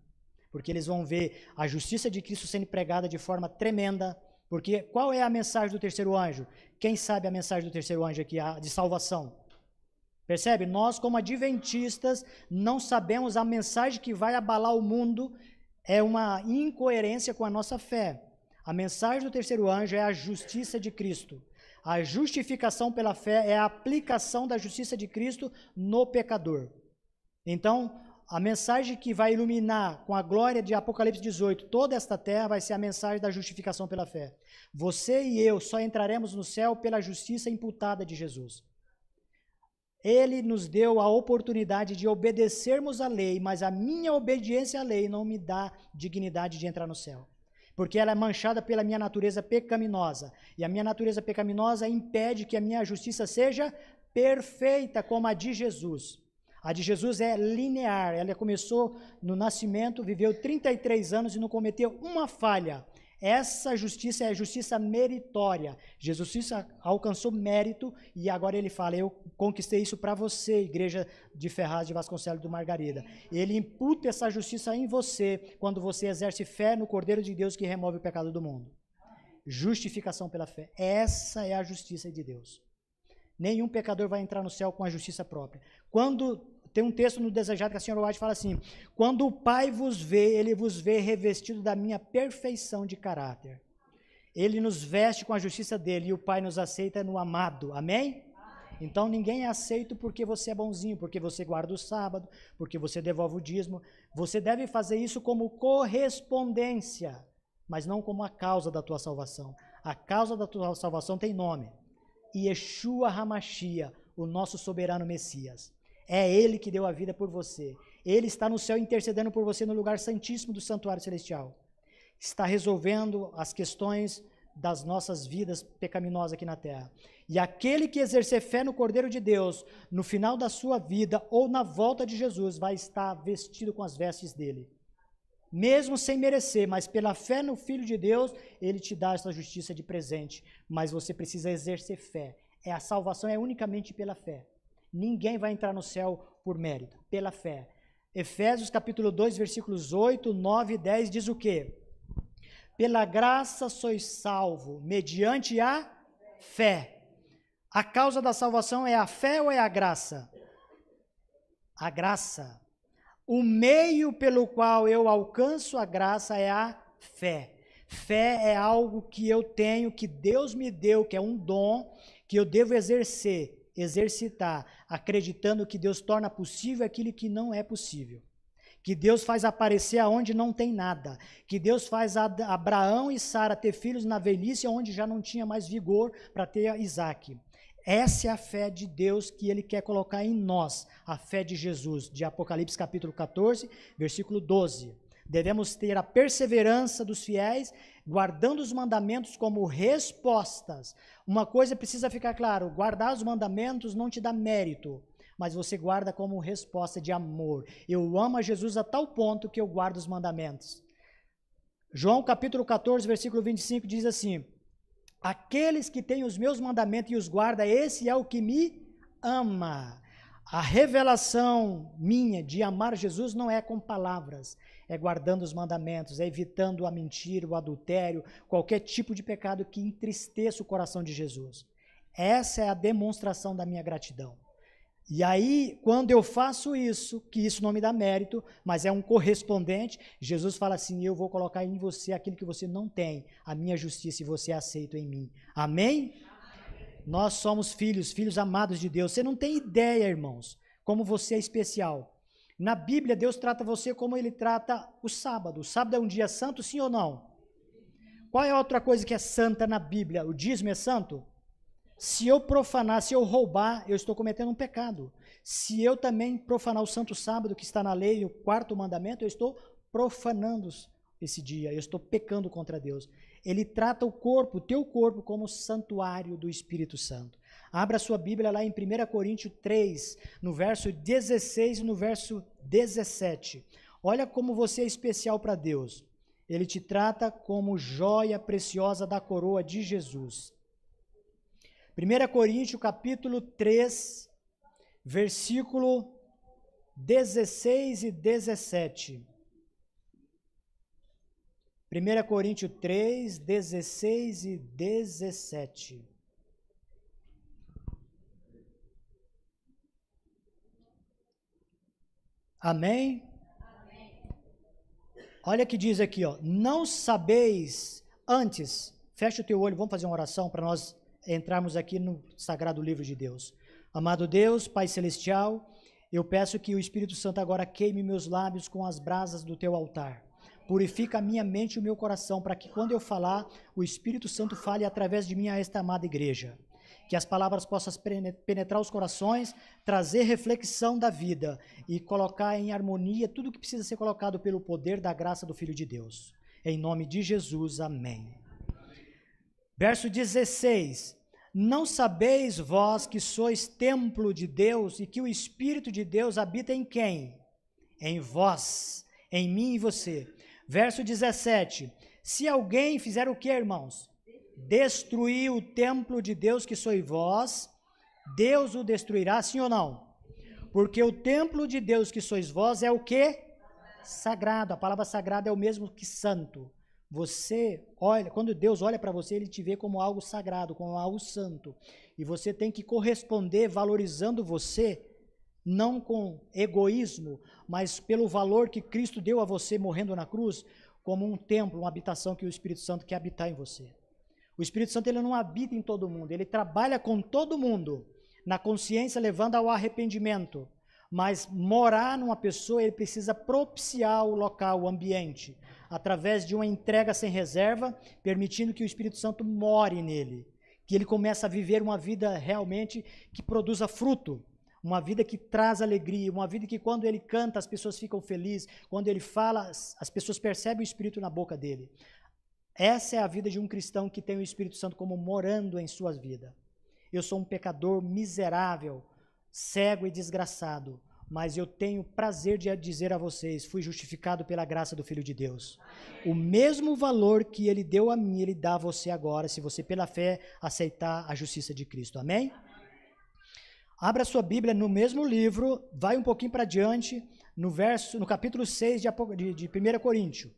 Porque eles vão ver a justiça de Cristo sendo pregada de forma tremenda. Porque qual é a mensagem do terceiro anjo? Quem sabe a mensagem do terceiro anjo aqui, a de salvação? Percebe? Nós, como adventistas, não sabemos a mensagem que vai abalar o mundo, é uma incoerência com a nossa fé. A mensagem do terceiro anjo é a justiça de Cristo. A justificação pela fé é a aplicação da justiça de Cristo no pecador. Então, a mensagem que vai iluminar com a glória de Apocalipse 18 toda esta terra vai ser a mensagem da justificação pela fé. Você e eu só entraremos no céu pela justiça imputada de Jesus. Ele nos deu a oportunidade de obedecermos à lei, mas a minha obediência à lei não me dá dignidade de entrar no céu. Porque ela é manchada pela minha natureza pecaminosa. E a minha natureza pecaminosa impede que a minha justiça seja perfeita como a de Jesus. A de Jesus é linear. Ela começou no nascimento, viveu 33 anos e não cometeu uma falha. Essa justiça é a justiça meritória. Jesus alcançou mérito e agora ele fala, eu conquistei isso para você, igreja de Ferraz de Vasconcelos do Margarida. Ele imputa essa justiça em você quando você exerce fé no Cordeiro de Deus que remove o pecado do mundo. Justificação pela fé. Essa é a justiça de Deus. Nenhum pecador vai entrar no céu com a justiça própria. Quando tem um texto no Desejado que a senhora White fala assim, quando o Pai vos vê, ele vos vê revestido da minha perfeição de caráter. Ele nos veste com a justiça dele e o Pai nos aceita no amado. Amém? Então ninguém é aceito porque você é bonzinho, porque você guarda o sábado, porque você devolve o dízimo. Você deve fazer isso como correspondência, mas não como a causa da tua salvação. A causa da tua salvação tem nome. Yeshua HaMashiach, o nosso soberano Messias. É Ele que deu a vida por você. Ele está no céu intercedendo por você no lugar santíssimo do santuário celestial. Está resolvendo as questões das nossas vidas pecaminosas aqui na terra. E aquele que exercer fé no Cordeiro de Deus, no final da sua vida ou na volta de Jesus, vai estar vestido com as vestes dele. Mesmo sem merecer, mas pela fé no Filho de Deus, ele te dá essa justiça de presente. Mas você precisa exercer fé. A salvação é unicamente pela fé. Ninguém vai entrar no céu por mérito, pela fé. Efésios capítulo 2, versículos 8, 9 e 10 diz o quê? Pela graça sois salvo, mediante a fé. A causa da salvação é a fé ou é a graça? A graça. O meio pelo qual eu alcanço a graça é a fé. Fé é algo que eu tenho, que Deus me deu, que é um dom, que eu devo exercitar, acreditando que Deus torna possível aquilo que não é possível. Que Deus faz aparecer aonde não tem nada. Que Deus faz Abraão e Sara ter filhos na velhice, onde já não tinha mais vigor para ter Isaac. Essa é a fé de Deus que Ele quer colocar em nós, a fé de Jesus, de Apocalipse capítulo 14, versículo 12. Devemos ter a perseverança dos fiéis, guardando os mandamentos como respostas. Uma coisa precisa ficar claro, guardar os mandamentos não te dá mérito, mas você guarda como resposta de amor. Eu amo a Jesus a tal ponto que eu guardo os mandamentos. João capítulo 14, versículo 25 diz assim, aqueles que têm os meus mandamentos e os guarda, esse é o que me ama. A revelação minha de amar Jesus não é com palavras, é guardando os mandamentos, é evitando a mentira, o adultério, qualquer tipo de pecado que entristeça o coração de Jesus. Essa é a demonstração da minha gratidão. E aí, quando eu faço isso, que isso não me dá mérito, mas é um correspondente, Jesus fala assim, eu vou colocar em você aquilo que você não tem, a minha justiça, e você aceita em mim. Amém? Nós somos filhos amados de Deus. Você não tem ideia, irmãos, como você é especial. Na Bíblia, Deus trata você como Ele trata o sábado. O sábado é um dia santo, sim ou não? Qual é a outra coisa que é santa na Bíblia? O dízimo é santo? Se eu profanar, se eu roubar, eu estou cometendo um pecado. Se eu também profanar o santo sábado, que está na lei, o 4º mandamento, eu estou profanando esse dia, eu estou pecando contra Deus. Ele trata o corpo, o teu corpo, como santuário do Espírito Santo. Abra sua Bíblia lá em 1 Coríntios 3, no verso 16 e no verso 17. Olha como você é especial para Deus. Ele te trata como joia preciosa da coroa de Jesus. 1 Coríntios capítulo 3, versículo 16 e 17. 1 Coríntios 3, 16 e 17. Amém? Amém? Olha o que diz aqui, ó. Não sabeis antes, fecha o teu olho, vamos fazer uma oração para nós entrarmos aqui no sagrado livro de Deus. Amado Deus, Pai Celestial, eu peço que o Espírito Santo agora queime meus lábios com as brasas do teu altar. Purifica a minha mente e o meu coração, para que quando eu falar, o Espírito Santo fale através de mim a esta amada igreja. Que as palavras possam penetrar os corações, trazer reflexão da vida e colocar em harmonia tudo que precisa ser colocado pelo poder da graça do Filho de Deus. Em nome de Jesus, amém. Verso 16. Não sabeis vós que sois templo de Deus e que o Espírito de Deus habita em quem? Em vós, em mim e você. Verso 17. Se alguém fizer o que, irmãos? Destruir o templo de Deus que sois vós, Deus o destruirá, sim ou não? Porque o templo de Deus que sois vós é o que? Sagrado. A palavra sagrado é o mesmo que santo. Você olha, quando Deus olha para você, Ele te vê como algo sagrado, como algo santo. E você tem que corresponder valorizando você, não com egoísmo, mas pelo valor que Cristo deu a você morrendo na cruz, como um templo, uma habitação que o Espírito Santo quer habitar em você. O Espírito Santo, ele não habita em todo mundo, ele trabalha com todo mundo, na consciência levando ao arrependimento. Mas morar numa pessoa, ele precisa propiciar o local, o ambiente, através de uma entrega sem reserva, permitindo que o Espírito Santo more nele, que ele comece a viver uma vida realmente que produza fruto, uma vida que traz alegria, uma vida que quando ele canta as pessoas ficam felizes, quando ele fala as pessoas percebem o Espírito na boca dele. Essa é a vida de um cristão que tem o Espírito Santo como morando em sua vida. Eu sou um pecador miserável, cego e desgraçado, mas eu tenho prazer de dizer a vocês, fui justificado pela graça do Filho de Deus. O mesmo valor que ele deu a mim, ele dá a você agora, se você pela fé aceitar a justiça de Cristo. Amém? Abra sua Bíblia no mesmo livro, vai um pouquinho para diante, no capítulo 6 de 1 Coríntios.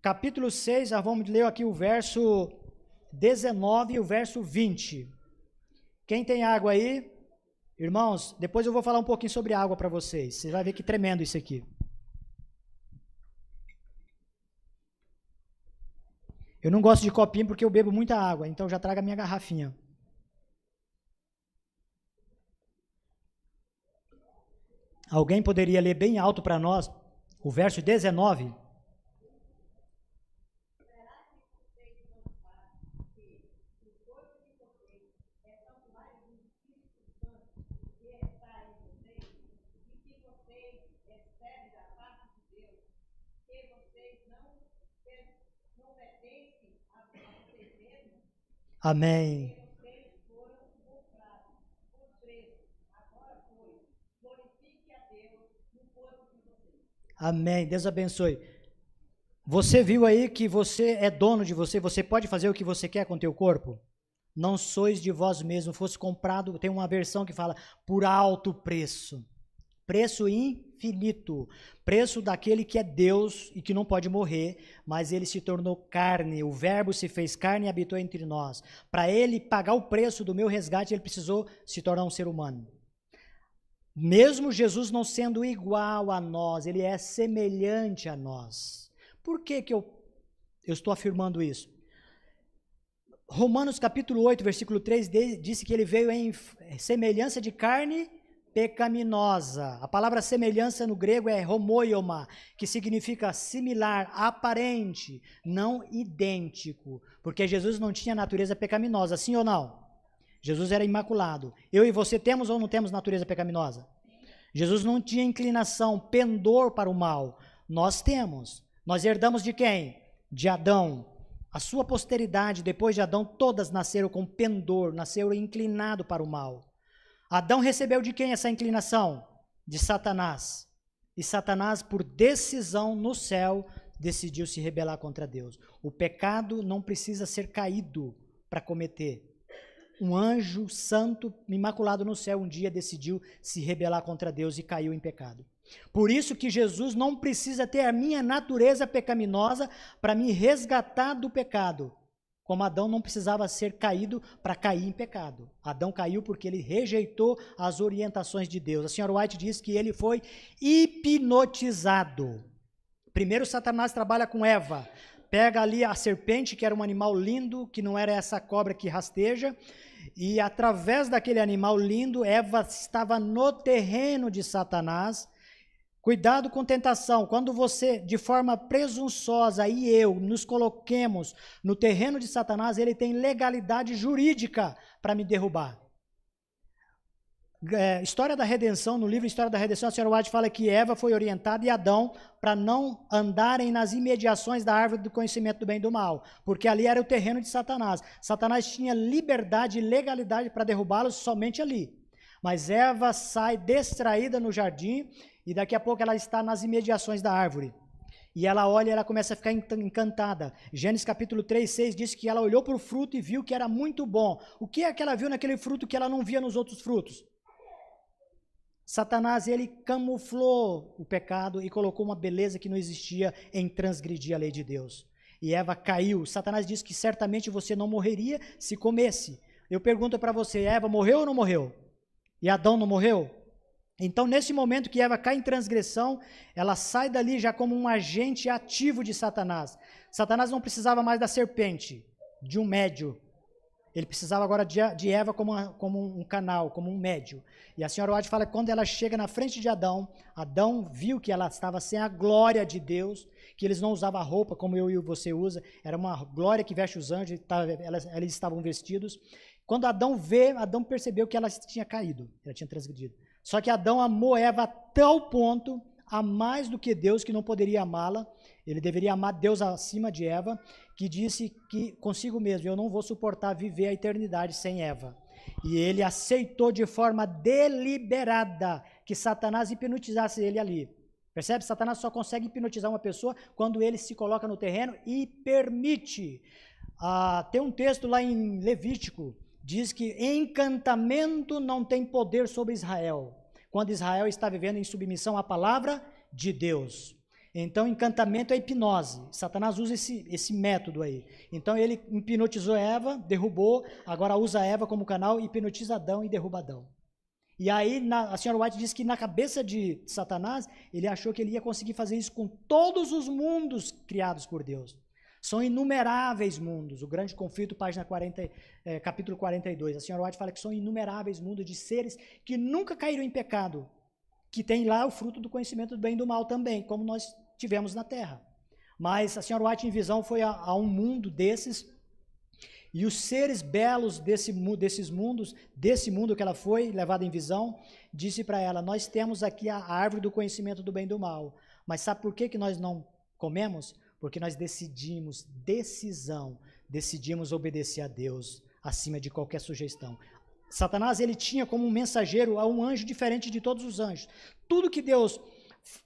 Capítulo 6, nós vamos ler aqui o verso 19 e o verso 20. Quem tem água aí? Irmãos, depois eu vou falar um pouquinho sobre água para vocês. Você vai ver que tremendo isso aqui. Eu não gosto de copinho porque eu bebo muita água, então já traga a minha garrafinha. Alguém poderia ler bem alto para nós o verso 19? Amém. Amém. Deus abençoe. Você viu aí que você é dono de você, você pode fazer o que você quer com o teu corpo? Não sois de vós mesmos, fosse comprado, tem uma versão que fala, por alto preço. Preço infinito, preço daquele que é Deus e que não pode morrer, mas ele se tornou carne, o verbo se fez carne e habitou entre nós. Para ele pagar o preço do meu resgate, ele precisou se tornar um ser humano. Mesmo Jesus não sendo igual a nós, ele é semelhante a nós. Por que eu estou afirmando isso? Romanos capítulo 8, versículo 3, disse que ele veio em semelhança de carne pecaminosa. A palavra semelhança no grego é homoioma, que significa similar, aparente, não idêntico, porque Jesus não tinha natureza pecaminosa, sim ou não? Jesus era imaculado. Eu e você temos ou não temos natureza pecaminosa? Jesus não tinha inclinação, pendor para o mal. Nós temos. Nós herdamos de quem? De Adão. A sua posteridade, depois de Adão, todas nasceram com pendor, nasceram inclinado para o mal. Adão recebeu de quem essa inclinação? De Satanás. E Satanás, por decisão no céu, decidiu se rebelar contra Deus. O pecado não precisa ser caído para cometer. Um anjo santo, imaculado no céu, um dia decidiu se rebelar contra Deus e caiu em pecado. Por isso que Jesus não precisa ter a minha natureza pecaminosa para me resgatar do pecado. Como Adão não precisava ser caído para cair em pecado. Adão caiu porque ele rejeitou as orientações de Deus. A senhora White diz que ele foi hipnotizado. Primeiro Satanás trabalha com Eva. Pega ali a serpente, que era um animal lindo, que não era essa cobra que rasteja, e através daquele animal lindo, Eva estava no terreno de Satanás. Cuidado com tentação. Quando você, de forma presunçosa, e eu, nos coloquemos no terreno de Satanás, ele tem legalidade jurídica para me derrubar. História da Redenção, no livro História da Redenção, a senhora White fala que Eva foi orientada e Adão para não andarem nas imediações da árvore do conhecimento do bem e do mal, porque ali era o terreno de Satanás. Satanás tinha liberdade e legalidade para derrubá-los somente ali. Mas Eva sai distraída no jardim e daqui a pouco ela está nas imediações da árvore. E ela olha e ela começa a ficar encantada. Gênesis capítulo 3, 6 diz que ela olhou para o fruto e viu que era muito bom. O que é que ela viu naquele fruto que ela não via nos outros frutos? Satanás, ele camuflou o pecado e colocou uma beleza que não existia em transgredir a lei de Deus. E Eva caiu. Satanás disse que certamente você não morreria se comesse. Eu pergunto para você, Eva morreu ou não morreu? E Adão não morreu? Então, nesse momento que Eva cai em transgressão, ela sai dali já como um agente ativo de Satanás. Satanás não precisava mais da serpente, de um médio. Ele precisava agora de Eva como um canal, como um médio. E a senhora White fala que quando ela chega na frente de Adão, Adão viu que ela estava sem a glória de Deus, que eles não usavam roupa como eu e você usa, era uma glória que veste os anjos, eles estavam vestidos. Quando Adão percebeu que ela tinha caído, ela tinha transgredido. Só que Adão amou Eva a tal ponto, a mais do que Deus, que não poderia amá-la. Ele deveria amar Deus acima de Eva, que disse que consigo mesmo, eu não vou suportar viver a eternidade sem Eva. E ele aceitou de forma deliberada que Satanás hipnotizasse ele ali. Percebe? Satanás só consegue hipnotizar uma pessoa quando ele se coloca no terreno e permite. Tem um texto lá em Levítico, diz que encantamento não tem poder sobre Israel, quando Israel está vivendo em submissão à palavra de Deus. Então, encantamento é hipnose. Satanás usa esse método aí. Então, ele hipnotizou Eva, derrubou, agora usa Eva como canal, hipnotiza Adão e derruba Adão. E aí, a senhora White diz que na cabeça de Satanás, ele achou que ele ia conseguir fazer isso com todos os mundos criados por Deus. São inumeráveis mundos. O Grande Conflito, página 40, capítulo 42. A senhora White fala que são inumeráveis mundos de seres que nunca caíram em pecado, que tem lá o fruto do conhecimento do bem e do mal também, como nós tivemos na Terra. Mas a senhora White, em visão, foi a um mundo desses, e os seres belos desses mundos, desse mundo que ela foi levada em visão, disse para ela, nós temos aqui a árvore do conhecimento do bem e do mal, mas sabe por que nós não comemos? Porque nós decidimos obedecer a Deus acima de qualquer sugestão. Satanás, ele tinha como um mensageiro um anjo diferente de todos os anjos. Tudo que Deus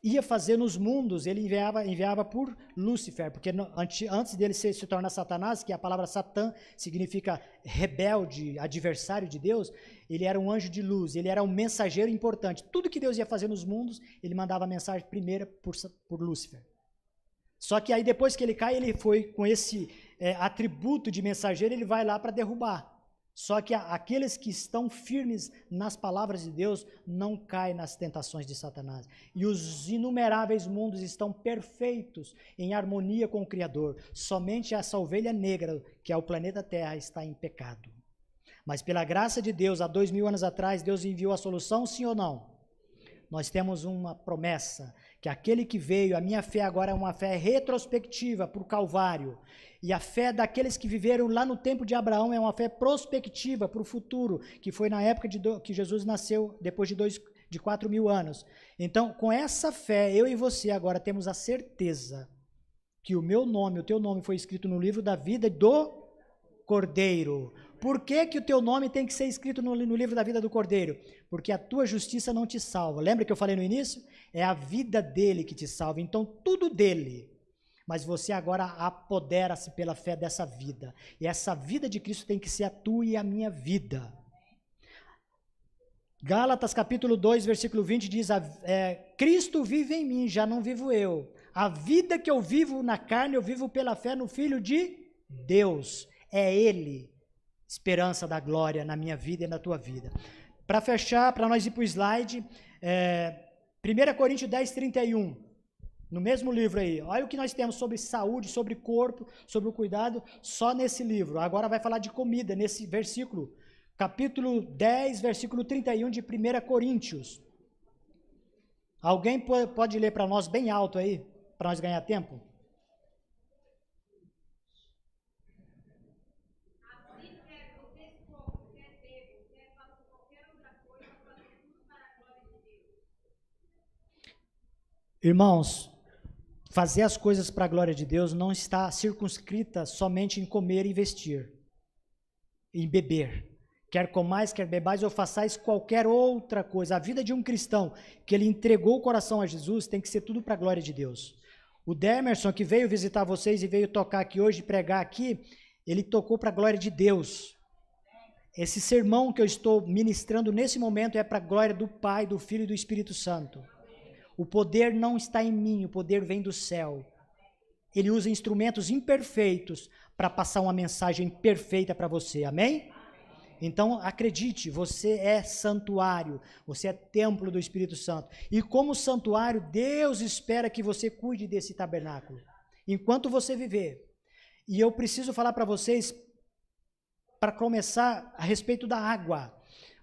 ia fazer nos mundos, ele enviava por Lúcifer, porque antes dele se tornar Satanás, que a palavra Satã significa rebelde, adversário de Deus, ele era um anjo de luz, ele era um mensageiro importante. Tudo que Deus ia fazer nos mundos, ele mandava a mensagem primeira por Lúcifer. Só que aí depois que ele cai, ele foi com esse atributo de mensageiro, ele vai lá para derrubar. Só que aqueles que estão firmes nas palavras de Deus não caem nas tentações de Satanás. E os inumeráveis mundos estão perfeitos em harmonia com o Criador. Somente essa ovelha negra, que é o planeta Terra, está em pecado. Mas pela graça de Deus, há 2000 anos atrás, Deus enviou a solução, sim ou não? Nós temos uma promessa, que aquele que veio, a minha fé agora é uma fé retrospectiva para o Calvário, e a fé daqueles que viveram lá no tempo de Abraão é uma fé prospectiva para o futuro, que foi na época que Jesus nasceu, depois de 4.000 anos. Então, com essa fé, eu e você agora temos a certeza que o meu nome, o teu nome foi escrito no livro da vida do Cordeiro. Por que que o teu nome tem que ser escrito no livro da vida do Cordeiro? Porque a tua justiça não te salva. Lembra que eu falei no início? É a vida dele que te salva. Então, tudo dele. Mas você agora apodera-se pela fé dessa vida. E essa vida de Cristo tem que ser a tua e a minha vida. Gálatas capítulo 2, versículo 20 diz, Cristo vive em mim, já não vivo eu. A vida que eu vivo na carne, eu vivo pela fé no Filho de Deus. É Ele, esperança da glória na minha vida e na tua vida. Para fechar, para nós ir para o slide, 1 Coríntios 10, 31, no mesmo livro aí, olha o que nós temos sobre saúde, sobre corpo, sobre o cuidado, só nesse livro. Agora vai falar de comida, nesse versículo, capítulo 10, versículo 31 de 1 Coríntios. Alguém pode ler para nós bem alto aí, para nós ganhar tempo? Irmãos, fazer as coisas para a glória de Deus não está circunscrita somente em comer e vestir, em beber. Quer comais, quer bebais ou façais qualquer outra coisa. A vida de um cristão que ele entregou o coração a Jesus tem que ser tudo para a glória de Deus. O Demerson, que veio visitar vocês e veio tocar aqui hoje, pregar aqui, ele tocou para a glória de Deus. Esse sermão que eu estou ministrando nesse momento é para a glória do Pai, do Filho e do Espírito Santo. O poder não está em mim, o poder vem do céu. Ele usa instrumentos imperfeitos para passar uma mensagem perfeita para você, amém? Então, acredite, você é santuário, você é templo do Espírito Santo. E como santuário, Deus espera que você cuide desse tabernáculo, enquanto você viver. E eu preciso falar para vocês, para começar, a respeito da água.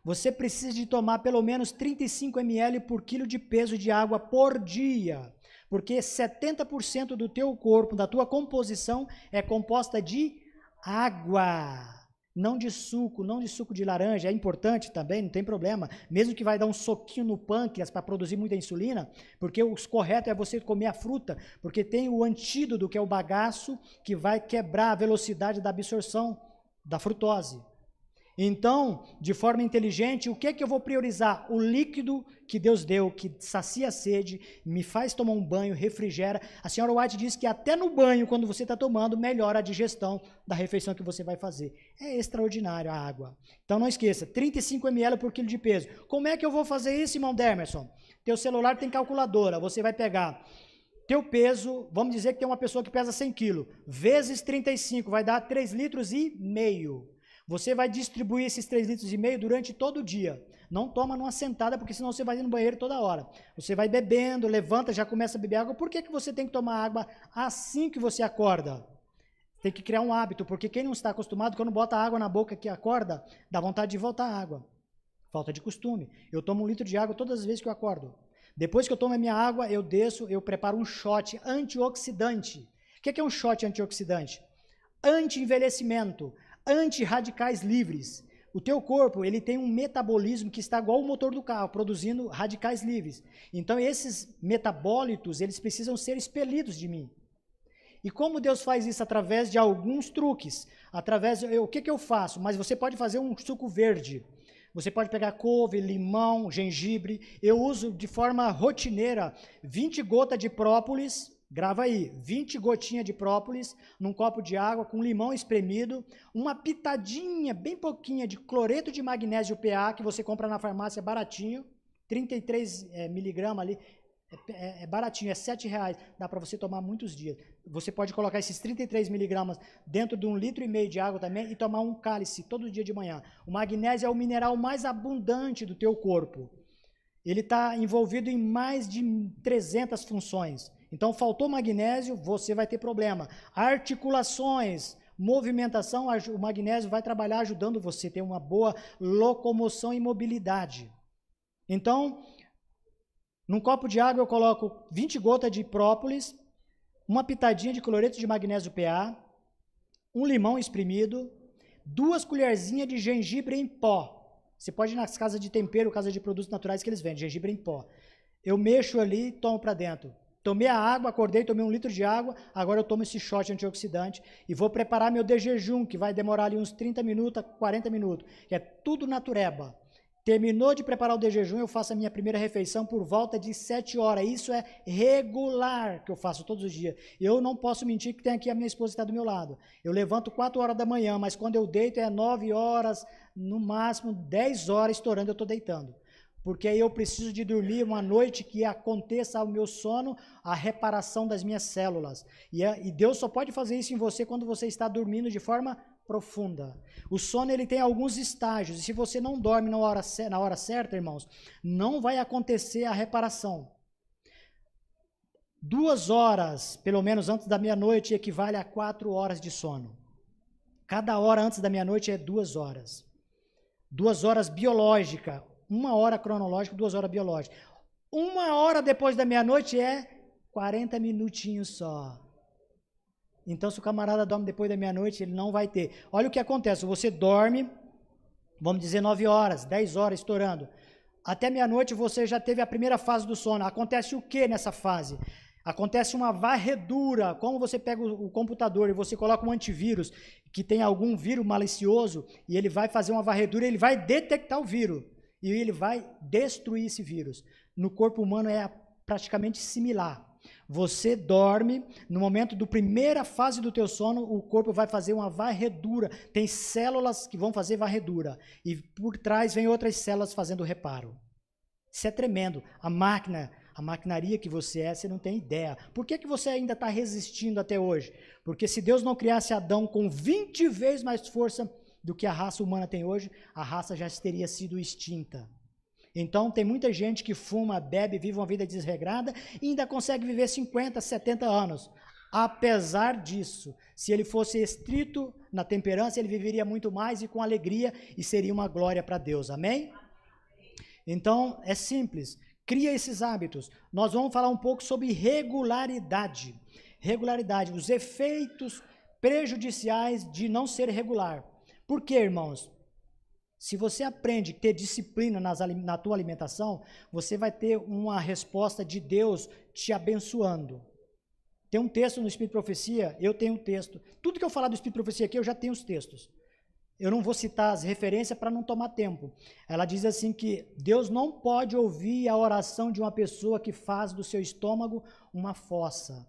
Você precisa de tomar pelo menos 35 ml por quilo de peso de água por dia, porque 70% do teu corpo, da tua composição, é composta de água. Não de suco de laranja, é importante também, não tem problema, mesmo que vai dar um soquinho no pâncreas para produzir muita insulina, porque o correto é você comer a fruta, porque tem o antídoto, que é o bagaço, que vai quebrar a velocidade da absorção da frutose. Então, de forma inteligente, o que é que eu vou priorizar? O líquido que Deus deu, que sacia a sede, me faz tomar um banho, refrigera. A senhora White diz que até no banho, quando você está tomando, melhora a digestão da refeição que você vai fazer. É extraordinário a água. Então não esqueça, 35 ml por quilo de peso. Como é que eu vou fazer isso, irmão Demerson? Teu celular tem calculadora, você vai pegar teu peso, vamos dizer que tem uma pessoa que pesa 100 kg, vezes 35, vai dar 3,5 litros. Você vai distribuir esses 3,5 litros durante todo o dia. Não toma numa sentada, porque senão você vai ir no banheiro toda hora. Você vai bebendo, levanta, já começa a beber água. Por que você tem que tomar água assim que você acorda? Tem que criar um hábito, porque quem não está acostumado, quando bota água na boca que acorda, dá vontade de voltar a água. Falta de costume. Eu tomo 1 litro de água todas as vezes que eu acordo. Depois que eu tomo a minha água, eu desço, eu preparo um shot antioxidante. O que é um shot antioxidante? Anti-envelhecimento. Anti-radicais livres. O teu corpo, ele tem um metabolismo que está igual ao motor do carro, produzindo radicais livres. Então, esses metabólitos, eles precisam ser expelidos de mim. E como Deus faz isso? Através de alguns truques. O que eu faço? Mas você pode fazer um suco verde. Você pode pegar couve, limão, gengibre. Eu uso de forma rotineira 20 gotas de própolis. Grava aí, 20 gotinhas de própolis num copo de água com limão espremido, uma pitadinha, bem pouquinha, de cloreto de magnésio PA, que você compra na farmácia baratinho, 33 miligramas ali, é baratinho, é R$7, dá para você tomar muitos dias. Você pode colocar esses 33 miligramas dentro de 1,5 litro de água também e tomar um cálice todo dia de manhã. O magnésio é o mineral mais abundante do teu corpo. Ele está envolvido em mais de 300 funções. Então, faltou magnésio, você vai ter problema. Articulações, movimentação, o magnésio vai trabalhar ajudando você a ter uma boa locomoção e mobilidade. Então, num copo de água eu coloco 20 gotas de própolis, uma pitadinha de cloreto de magnésio PA, um limão espremido, 2 colherzinhas de gengibre em pó. Você pode ir nas casas de tempero, casas de produtos naturais que eles vendem, gengibre em pó. Eu mexo ali e tomo para dentro. Tomei a água, acordei, tomei 1 litro de água, agora eu tomo esse shot antioxidante e vou preparar meu de jejum, que vai demorar ali uns 30 minutos, 40 minutos, que é tudo natureba. Terminou de preparar o de jejum, eu faço a minha primeira refeição por volta de 7 horas. Isso é regular que eu faço todos os dias. Eu não posso mentir que tem aqui a minha esposa que está do meu lado. Eu levanto 4 horas da manhã, mas quando eu deito é 9 horas, no máximo 10 horas estourando eu estou deitando. Porque aí eu preciso de dormir uma noite que aconteça ao meu sono a reparação das minhas células. E Deus só pode fazer isso em você quando você está dormindo de forma profunda. O sono ele tem alguns estágios, e se você não dorme na hora certa, irmãos, não vai acontecer a reparação. 2 horas, pelo menos antes da meia-noite, equivale a 4 horas de sono. Cada hora antes da meia-noite é 2 horas. 2 horas biológica. 1 hora cronológica, 2 horas biológica. 1 hora depois da meia-noite é 40 minutinhos só. Então, se o camarada dorme depois da meia-noite, ele não vai ter. Olha o que acontece, você dorme, vamos dizer 9 horas, 10 horas estourando. até meia-noite você já teve a primeira fase do sono. Acontece o que nessa fase? Acontece uma varredura. Como você pega o computador e você coloca um antivírus que tem algum vírus malicioso e ele vai fazer uma varredura, ele vai detectar o vírus e ele vai destruir esse vírus. No corpo humano é praticamente similar. Você dorme, no momento da primeira fase do teu sono, o corpo vai fazer uma varredura. Tem células que vão fazer varredura. E por trás vem outras células fazendo reparo. Isso é tremendo. A maquinaria que você é, você não tem ideia. Por que você ainda está resistindo até hoje? Porque se Deus não criasse Adão com 20 vezes mais força do que a raça humana tem hoje, a raça já teria sido extinta. Então, tem muita gente que fuma, bebe, vive uma vida desregrada e ainda consegue viver 50, 70 anos. Apesar disso, se ele fosse estrito na temperança, ele viveria muito mais e com alegria e seria uma glória para Deus. Amém? Então, é simples. Cria esses hábitos. Nós vamos falar um pouco sobre regularidade. Regularidade, os efeitos prejudiciais de não ser regular. Por quê, irmãos? Se você aprende a ter disciplina na tua alimentação, você vai ter uma resposta de Deus te abençoando. Tem um texto no Espírito de Profecia, eu tenho um texto. Tudo que eu falar do Espírito de Profecia aqui, eu já tenho os textos. Eu não vou citar as referências para não tomar tempo. Ela diz assim que Deus não pode ouvir a oração de uma pessoa que faz do seu estômago uma fossa.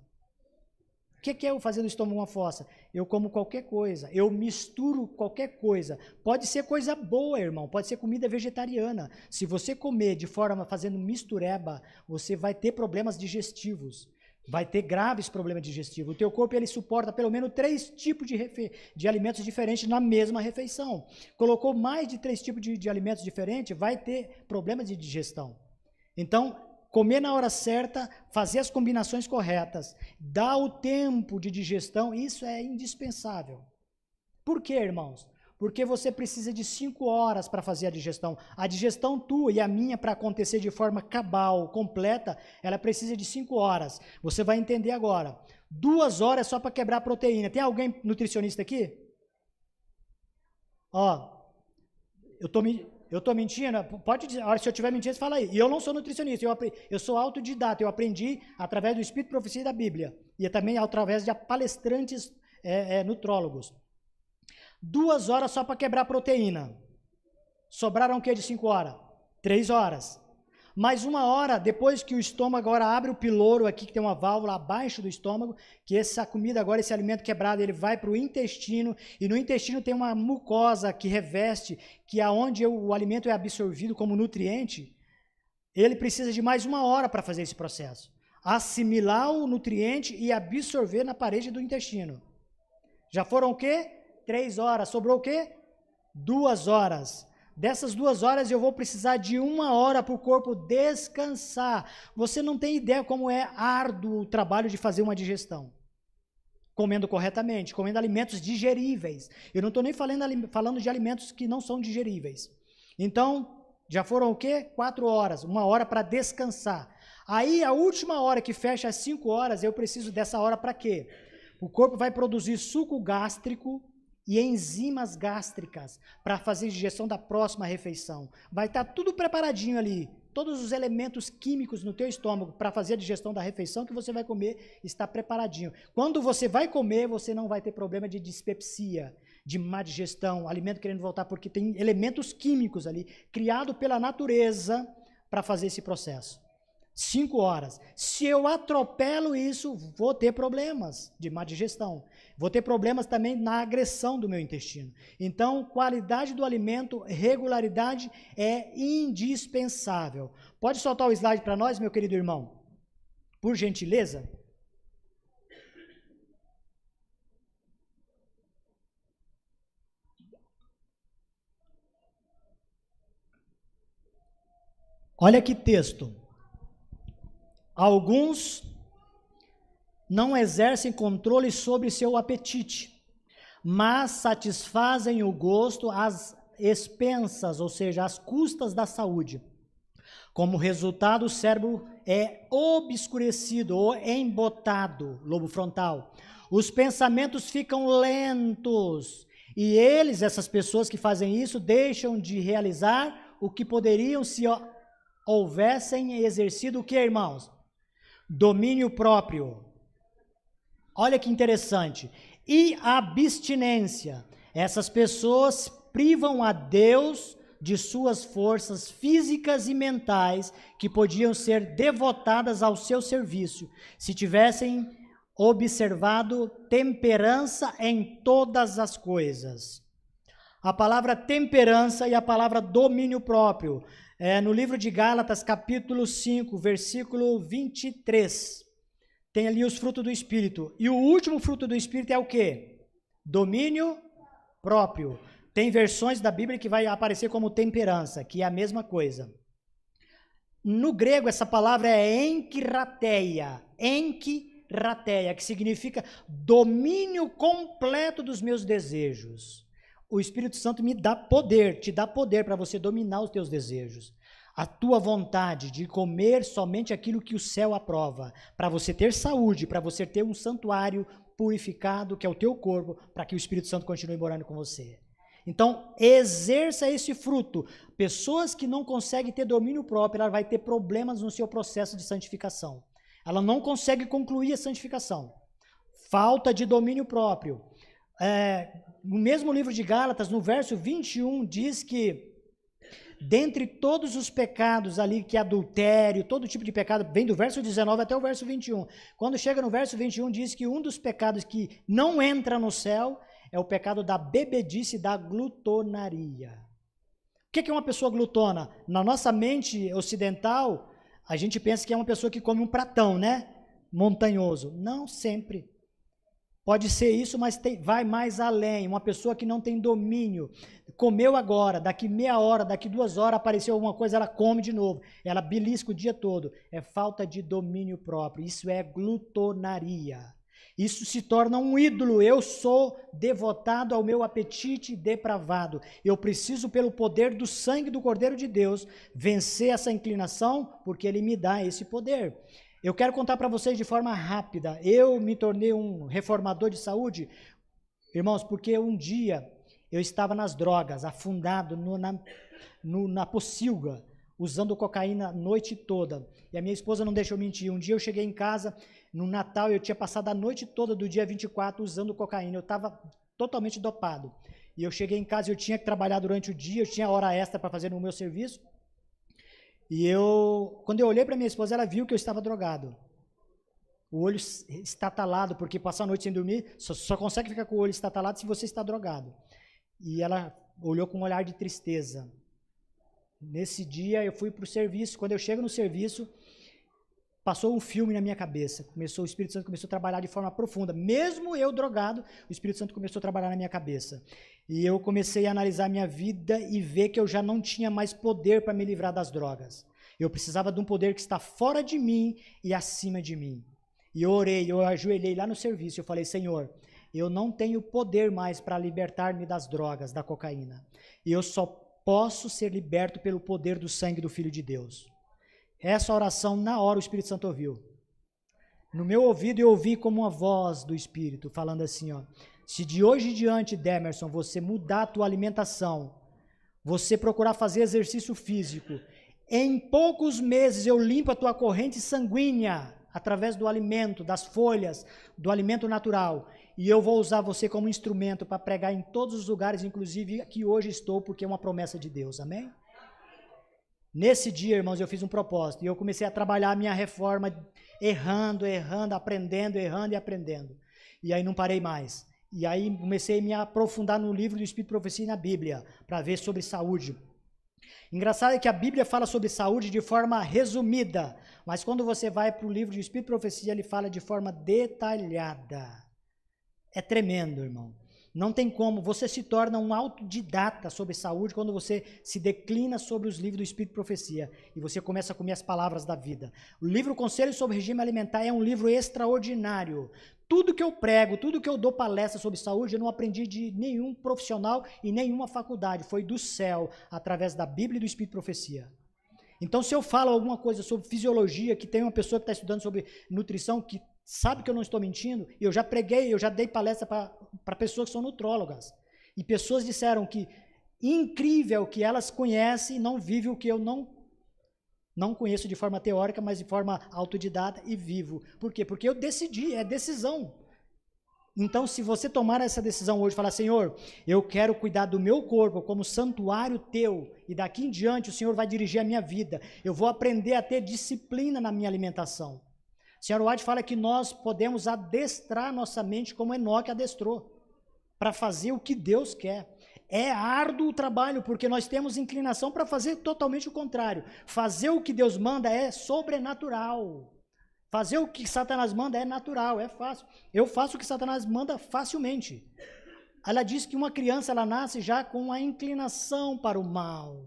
O que é eu fazer do estômago uma fossa? Eu como qualquer coisa, eu misturo qualquer coisa. Pode ser coisa boa, irmão, pode ser comida vegetariana. Se você comer de forma fazendo mistureba, você vai ter problemas digestivos. Vai ter graves problemas digestivos. O teu corpo ele suporta pelo menos 3 tipos de alimentos diferentes na mesma refeição. Colocou mais de 3 tipos de alimentos diferentes, vai ter problemas de digestão. Então, comer na hora certa, fazer as combinações corretas, dar o tempo de digestão, isso é indispensável. Por quê, irmãos? Porque você precisa de 5 horas para fazer a digestão. A digestão tua e a minha, para acontecer de forma cabal, completa, ela precisa de 5 horas. Você vai entender agora. 2 horas é só para quebrar a proteína. Tem alguém nutricionista aqui? Ó, eu tô mentindo? Pode dizer, se eu estiver mentindo, você fala aí. E eu não sou nutricionista, eu sou autodidata, eu aprendi através do Espírito de Profecia e da Bíblia. E também através de palestrantes nutrólogos. 2 horas só para quebrar proteína. Sobraram o que de 5 horas? 3 horas. Mais 1 hora, depois que o estômago agora abre o piloro aqui, que tem uma válvula abaixo do estômago, que essa comida agora, esse alimento quebrado, ele vai para o intestino, e no intestino tem uma mucosa que reveste, que é onde o alimento é absorvido como nutriente, ele precisa de mais 1 hora para fazer esse processo. Assimilar o nutriente e absorver na parede do intestino. Já foram o quê? 3 horas. Sobrou o quê? 2 horas. Dessas 2 horas eu vou precisar de 1 hora para o corpo descansar. Você não tem ideia como é árduo o trabalho de fazer uma digestão. Comendo corretamente, comendo alimentos digeríveis. Eu não estou nem falando de alimentos que não são digeríveis. Então, já foram o quê? 4 horas. 1 hora para descansar. Aí, a última hora que fecha as 5 horas, eu preciso dessa hora para quê? O corpo vai produzir suco gástrico e enzimas gástricas para fazer digestão da próxima refeição. Vai estar tudo preparadinho ali, todos os elementos químicos no teu estômago para fazer a digestão da refeição que você vai comer está preparadinho. Quando você vai comer, você não vai ter problema de dispepsia, de má digestão, alimento querendo voltar, porque tem elementos químicos ali, criado pela natureza para fazer esse processo. 5 horas. Se eu atropelo isso, vou ter problemas de má digestão. Vou ter problemas também na agressão do meu intestino. Então, qualidade do alimento, regularidade é indispensável. Pode soltar o slide para nós, meu querido irmão? Por gentileza. Olha que texto. Alguns não exercem controle sobre seu apetite, mas satisfazem o gosto às expensas, ou seja, às custas da saúde. Como resultado, o cérebro é obscurecido ou embotado, lobo frontal. Os pensamentos ficam lentos e essas pessoas que fazem isso, deixam de realizar o que poderiam se houvessem exercido o que, irmãos? Domínio próprio. Olha que interessante. E abstinência. Essas pessoas privam a Deus de suas forças físicas e mentais que podiam ser devotadas ao seu serviço, se tivessem observado temperança em todas as coisas. A palavra temperança e a palavra domínio próprio, no livro de Gálatas, capítulo 5, versículo 23, tem ali os frutos do Espírito. E o último fruto do Espírito é o quê? Domínio próprio. Tem versões da Bíblia que vai aparecer como temperança, que é a mesma coisa. No grego, essa palavra é enkrateia, que significa domínio completo dos meus desejos. O Espírito Santo me dá poder, te dá poder para você dominar os teus desejos. A tua vontade de comer somente aquilo que o céu aprova, para você ter saúde, para você ter um santuário purificado, que é o teu corpo, para que o Espírito Santo continue morando com você. Então, exerça esse fruto. Pessoas que não conseguem ter domínio próprio, ela vai ter problemas no seu processo de santificação. Ela não consegue concluir a santificação. Falta de domínio próprio. No mesmo livro de Gálatas, no verso 21, diz que dentre todos os pecados ali, que adultério, todo tipo de pecado, vem do verso 19 até o verso 21. Quando chega no verso 21, diz que um dos pecados que não entra no céu é o pecado da bebedice e da glutonaria. O que é uma pessoa glutona? Na nossa mente ocidental, a gente pensa que é uma pessoa que come um pratão, né? Montanhoso. Não sempre. Pode ser isso, mas vai mais além. Uma pessoa que não tem domínio. Comeu agora, daqui meia hora, daqui 2 horas, apareceu alguma coisa, ela come de novo. Ela belisca o dia todo. É falta de domínio próprio. Isso é glutonaria. Isso se torna um ídolo. Eu sou devotado ao meu apetite depravado. Eu preciso, pelo poder do sangue do Cordeiro de Deus, vencer essa inclinação, porque Ele me dá esse poder. Eu quero contar para vocês de forma rápida. Eu me tornei um reformador de saúde, irmãos, porque um dia eu estava nas drogas, afundado na pocilga, usando cocaína a noite toda. E a minha esposa não deixou mentir. Um dia eu cheguei em casa, no Natal, eu tinha passado a noite toda do dia 24 usando cocaína. Eu estava totalmente dopado. E eu cheguei em casa, eu tinha que trabalhar durante o dia, eu tinha hora extra para fazer no meu serviço. E quando eu olhei para minha esposa, ela viu que eu estava drogado. O olho estatalado, porque passar a noite sem dormir, só consegue ficar com o olho estatalado se você está drogado. E ela olhou com um olhar de tristeza. Nesse dia eu fui para o serviço. Quando eu chego no serviço, passou um filme na minha cabeça. O Espírito Santo começou a trabalhar de forma profunda. Mesmo eu drogado, o Espírito Santo começou a trabalhar na minha cabeça. E eu comecei a analisar a minha vida e ver que eu já não tinha mais poder para me livrar das drogas. Eu precisava de um poder que está fora de mim e acima de mim. E eu orei, eu ajoelhei lá no serviço. Eu falei, Senhor, eu não tenho poder mais para libertar-me das drogas, da cocaína. E eu só posso ser liberto pelo poder do sangue do Filho de Deus. Essa oração, na hora, o Espírito Santo ouviu. No meu ouvido, eu ouvi como uma voz do Espírito, falando assim, ó, se de hoje em diante, Demerson, você mudar a tua alimentação, você procurar fazer exercício físico, em poucos meses eu limpo a tua corrente sanguínea, através do alimento, das folhas, do alimento natural, e eu vou usar você como instrumento para pregar em todos os lugares, inclusive aqui hoje estou, porque é uma promessa de Deus, amém? Nesse dia, irmãos, eu fiz um propósito, e eu comecei a trabalhar a minha reforma, errando, aprendendo, errando e aprendendo, e aí não parei mais, e aí comecei a me aprofundar no livro do Espírito e Profecia e na Bíblia, para ver sobre saúde. Engraçado é que a Bíblia fala sobre saúde de forma resumida, mas quando você vai para o livro de Espírito e Profecia, ele fala de forma detalhada. É tremendo, irmão. Não tem como, você se torna um autodidata sobre saúde quando você se declina sobre os livros do Espírito e Profecia e você começa a comer as palavras da vida. O livro Conselho sobre Regime Alimentar é um livro extraordinário. Tudo que eu prego, tudo que eu dou palestra sobre saúde, eu não aprendi de nenhum profissional e nenhuma faculdade. Foi do céu, através da Bíblia e do Espírito e Profecia. Então, se eu falo alguma coisa sobre fisiologia, que tem uma pessoa que está estudando sobre nutrição, que sabe que eu não estou mentindo, eu já preguei, eu já dei palestra para pessoas que são nutrólogas. E pessoas disseram que incrível que elas conhecem e não vivem o que eu Não conheço de forma teórica, mas de forma autodidata e vivo. Por quê? Porque eu decidi, é decisão. Então, se você tomar essa decisão hoje, falar, Senhor, eu quero cuidar do meu corpo como santuário teu, e daqui em diante o Senhor vai dirigir a minha vida, eu vou aprender a ter disciplina na minha alimentação. O Sr. White fala que nós podemos adestrar nossa mente como Enoque adestrou, para fazer o que Deus quer. É árduo o trabalho, porque nós temos inclinação para fazer totalmente o contrário. Fazer o que Deus manda é sobrenatural. Fazer o que Satanás manda é natural, é fácil. Eu faço o que Satanás manda facilmente. Ela diz que uma criança ela nasce já com a inclinação para o mal.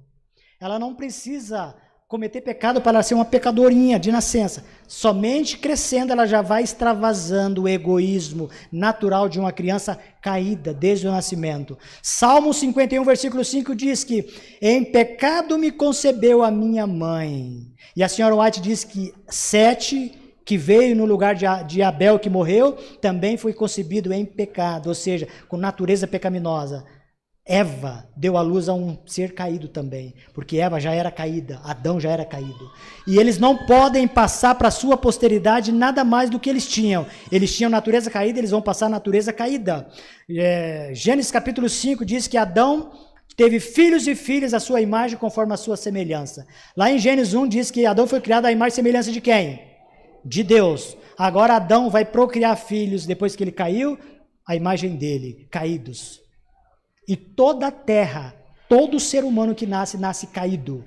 Ela não precisa cometer pecado para ela ser uma pecadorinha de nascença. Somente crescendo ela já vai extravasando o egoísmo natural de uma criança caída desde o nascimento. Salmo 51, versículo 5 diz que em pecado me concebeu a minha mãe. E a senhora White diz que Sete, que veio no lugar de Abel que morreu, também foi concebido em pecado, ou seja, com natureza pecaminosa. Eva deu à luz a um ser caído também, porque Eva já era caída, Adão já era caído. E eles não podem passar para a sua posteridade nada mais do que eles tinham. Eles tinham natureza caída, eles vão passar a natureza caída. Gênesis capítulo 5 diz que Adão teve filhos e filhas à sua imagem conforme a sua semelhança. Lá em Gênesis 1 diz que Adão foi criado à imagem e semelhança de quem? De Deus. Agora Adão vai procriar filhos depois que ele caiu, a imagem dele, caídos. E toda a terra, todo ser humano que nasce, nasce caído,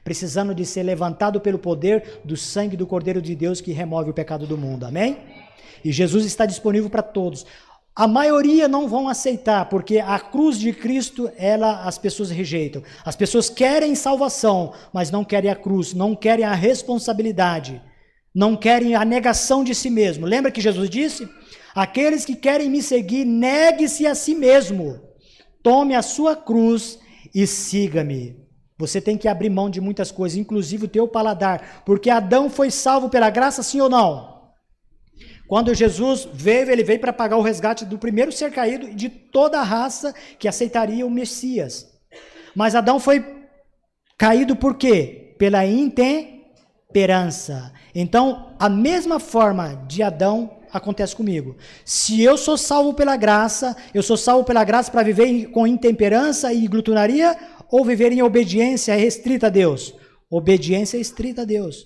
precisando de ser levantado pelo poder do sangue do Cordeiro de Deus que remove o pecado do mundo, amém? E Jesus está disponível para todos. A maioria não vão aceitar, porque a cruz de Cristo, as pessoas rejeitam. As pessoas querem salvação, mas não querem a cruz, não querem a responsabilidade, não querem a negação de si mesmo. Lembra que Jesus disse? Aqueles que querem me seguir, negue-se a si mesmo. Tome a sua cruz e siga-me. Você tem que abrir mão de muitas coisas, inclusive o teu paladar, porque Adão foi salvo pela graça, sim ou não? Quando Jesus veio, ele veio para pagar o resgate do primeiro ser caído e de toda a raça que aceitaria o Messias. Mas Adão foi caído por quê? Pela intemperança. Então, a mesma forma de Adão acontece comigo. Se eu sou salvo pela graça, eu sou salvo pela graça para viver com intemperança e glutonaria ou viver em obediência restrita a Deus? Obediência restrita a Deus.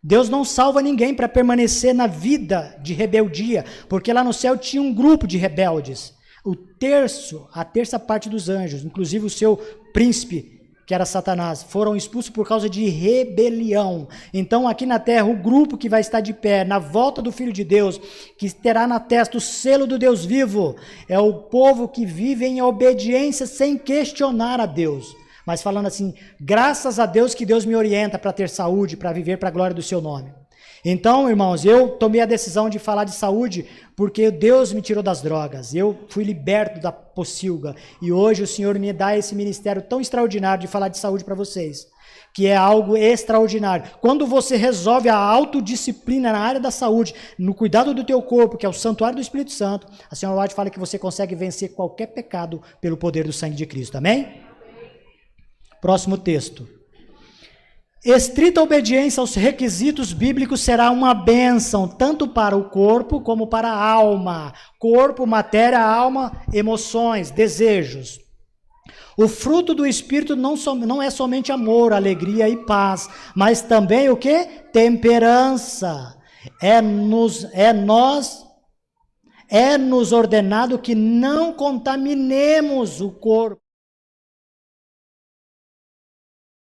Deus não salva ninguém para permanecer na vida de rebeldia, porque lá no céu tinha um grupo de rebeldes. A terça parte dos anjos, inclusive o seu príncipe, que era Satanás, foram expulsos por causa de rebelião. Então aqui na terra, o grupo que vai estar de pé na volta do Filho de Deus, que terá na testa o selo do Deus vivo, é o povo que vive em obediência sem questionar a Deus. Mas falando assim, graças a Deus que Deus me orienta para ter saúde, para viver para a glória do seu nome. Então, irmãos, eu tomei a decisão de falar de saúde porque Deus me tirou das drogas. Eu fui liberto da pocilga e hoje o Senhor me dá esse ministério tão extraordinário de falar de saúde para vocês, que é algo extraordinário. Quando você resolve a autodisciplina na área da saúde, no cuidado do teu corpo, que é o santuário do Espírito Santo, a senhora White fala que você consegue vencer qualquer pecado pelo poder do sangue de Cristo. Amém? Próximo texto. Estrita obediência aos requisitos bíblicos será uma bênção, tanto para o corpo como para a alma. Corpo, matéria, alma, emoções, desejos. O fruto do Espírito não é somente amor, alegria e paz, mas também o quê? Temperança. É-nos ordenado que não contaminemos o corpo.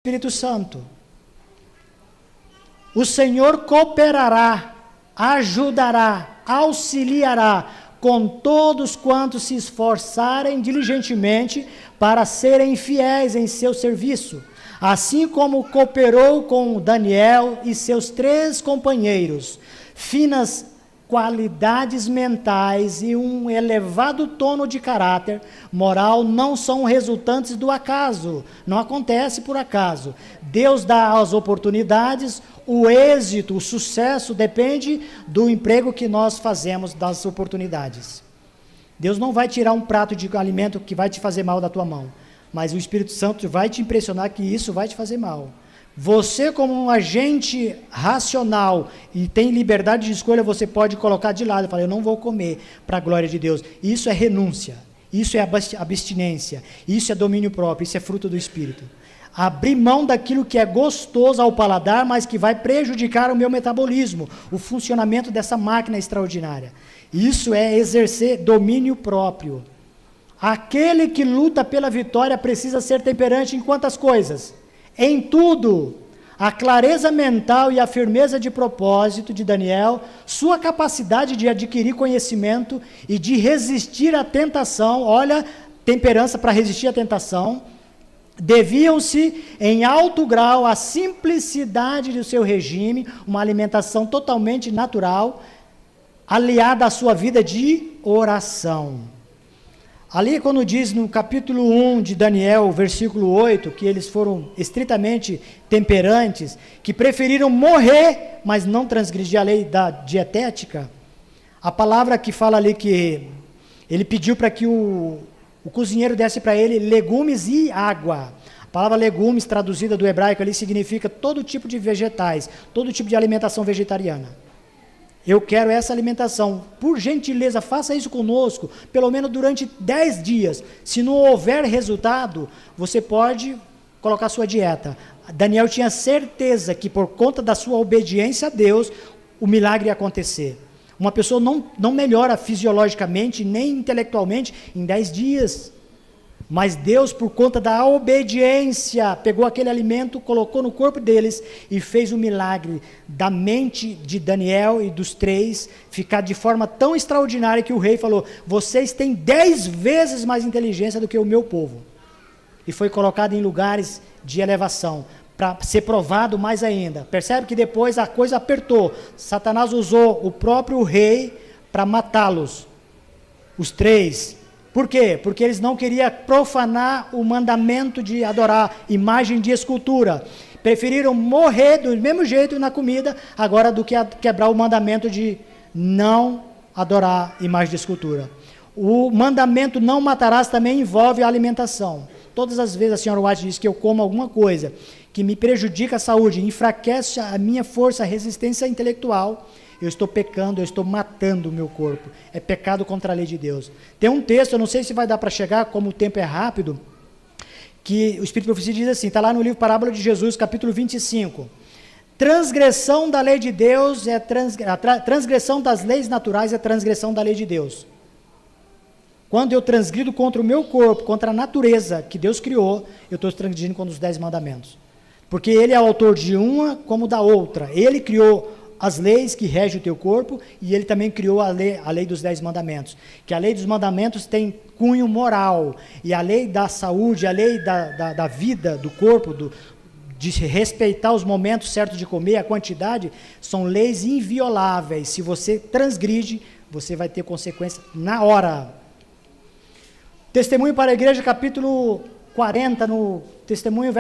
Espírito Santo. O Senhor cooperará, ajudará, auxiliará com todos quantos se esforçarem diligentemente para serem fiéis em seu serviço, assim como cooperou com Daniel e seus 3 companheiros. Finas qualidades mentais e um elevado tono de caráter moral não são resultantes do acaso, não acontece por acaso. Deus dá as oportunidades, o êxito, o sucesso depende do emprego que nós fazemos das oportunidades. Deus não vai tirar um prato de alimento que vai te fazer mal da tua mão, mas o Espírito Santo vai te impressionar que isso vai te fazer mal. Você, como um agente racional e tem liberdade de escolha, você pode colocar de lado e falar, eu não vou comer para a glória de Deus. Isso é renúncia, isso é abstinência, isso é domínio próprio, isso é fruto do Espírito. Abrir mão daquilo que é gostoso ao paladar, mas que vai prejudicar o meu metabolismo, o funcionamento dessa máquina extraordinária. Isso é exercer domínio próprio. Aquele que luta pela vitória precisa ser temperante em quantas coisas? Em tudo. A clareza mental e a firmeza de propósito de Daniel, sua capacidade de adquirir conhecimento e de resistir à tentação, olha, temperança para resistir à tentação, deviam-se em alto grau à simplicidade do seu regime, uma alimentação totalmente natural, aliada à sua vida de oração. Ali, quando diz no capítulo 1 de Daniel, versículo 8, que eles foram estritamente temperantes, que preferiram morrer, mas não transgredir a lei da dietética, a palavra que fala ali que ele pediu para que o cozinheiro desse para ele legumes e água. A palavra legumes, traduzida do hebraico ali, significa todo tipo de vegetais, todo tipo de alimentação vegetariana. Eu quero essa alimentação. Por gentileza, faça isso conosco, pelo menos durante 10 dias. Se não houver resultado, você pode colocar sua dieta. Daniel tinha certeza que por conta da sua obediência a Deus, o milagre ia acontecer. Uma pessoa não melhora fisiologicamente, nem intelectualmente, em 10 dias. Mas Deus, por conta da obediência, pegou aquele alimento, colocou no corpo deles e fez o milagre da mente de Daniel e dos 3 ficar de forma tão extraordinária que o rei falou, vocês têm 10 vezes mais inteligência do que o meu povo. E foi colocado em lugares de elevação, para ser provado mais ainda. Percebe que depois a coisa apertou. Satanás usou o próprio rei para matá-los, os 3. Por quê? Porque eles não queriam profanar o mandamento de adorar imagem de escultura. Preferiram morrer do mesmo jeito na comida, agora do que quebrar o mandamento de não adorar imagem de escultura. O mandamento não matarás também envolve a alimentação. Todas as vezes a senhora White diz que eu como alguma coisa que me prejudica a saúde, enfraquece a minha força, a resistência intelectual, eu estou pecando, eu estou matando o meu corpo. É pecado contra a lei de Deus. Tem um texto, eu não sei se vai dar para chegar, como o tempo é rápido, que o Espírito de Profecia diz assim, está lá no livro Parábola de Jesus, capítulo 25. Transgressão da lei de Deus, transgressão das leis naturais é transgressão da lei de Deus. Quando eu transgrido contra o meu corpo, contra a natureza que Deus criou, eu estou transgredindo contra os 10 mandamentos. Porque Ele é autor de uma como da outra. Ele criou as leis que regem o teu corpo, e Ele também criou a lei dos 10 mandamentos, que a lei dos mandamentos tem cunho moral, e a lei da saúde, a lei da vida, do corpo, de respeitar os momentos certos de comer, a quantidade, são leis invioláveis. Se você transgride, você vai ter consequência na hora. Testemunho para a Igreja, capítulo 40, no Testemunho,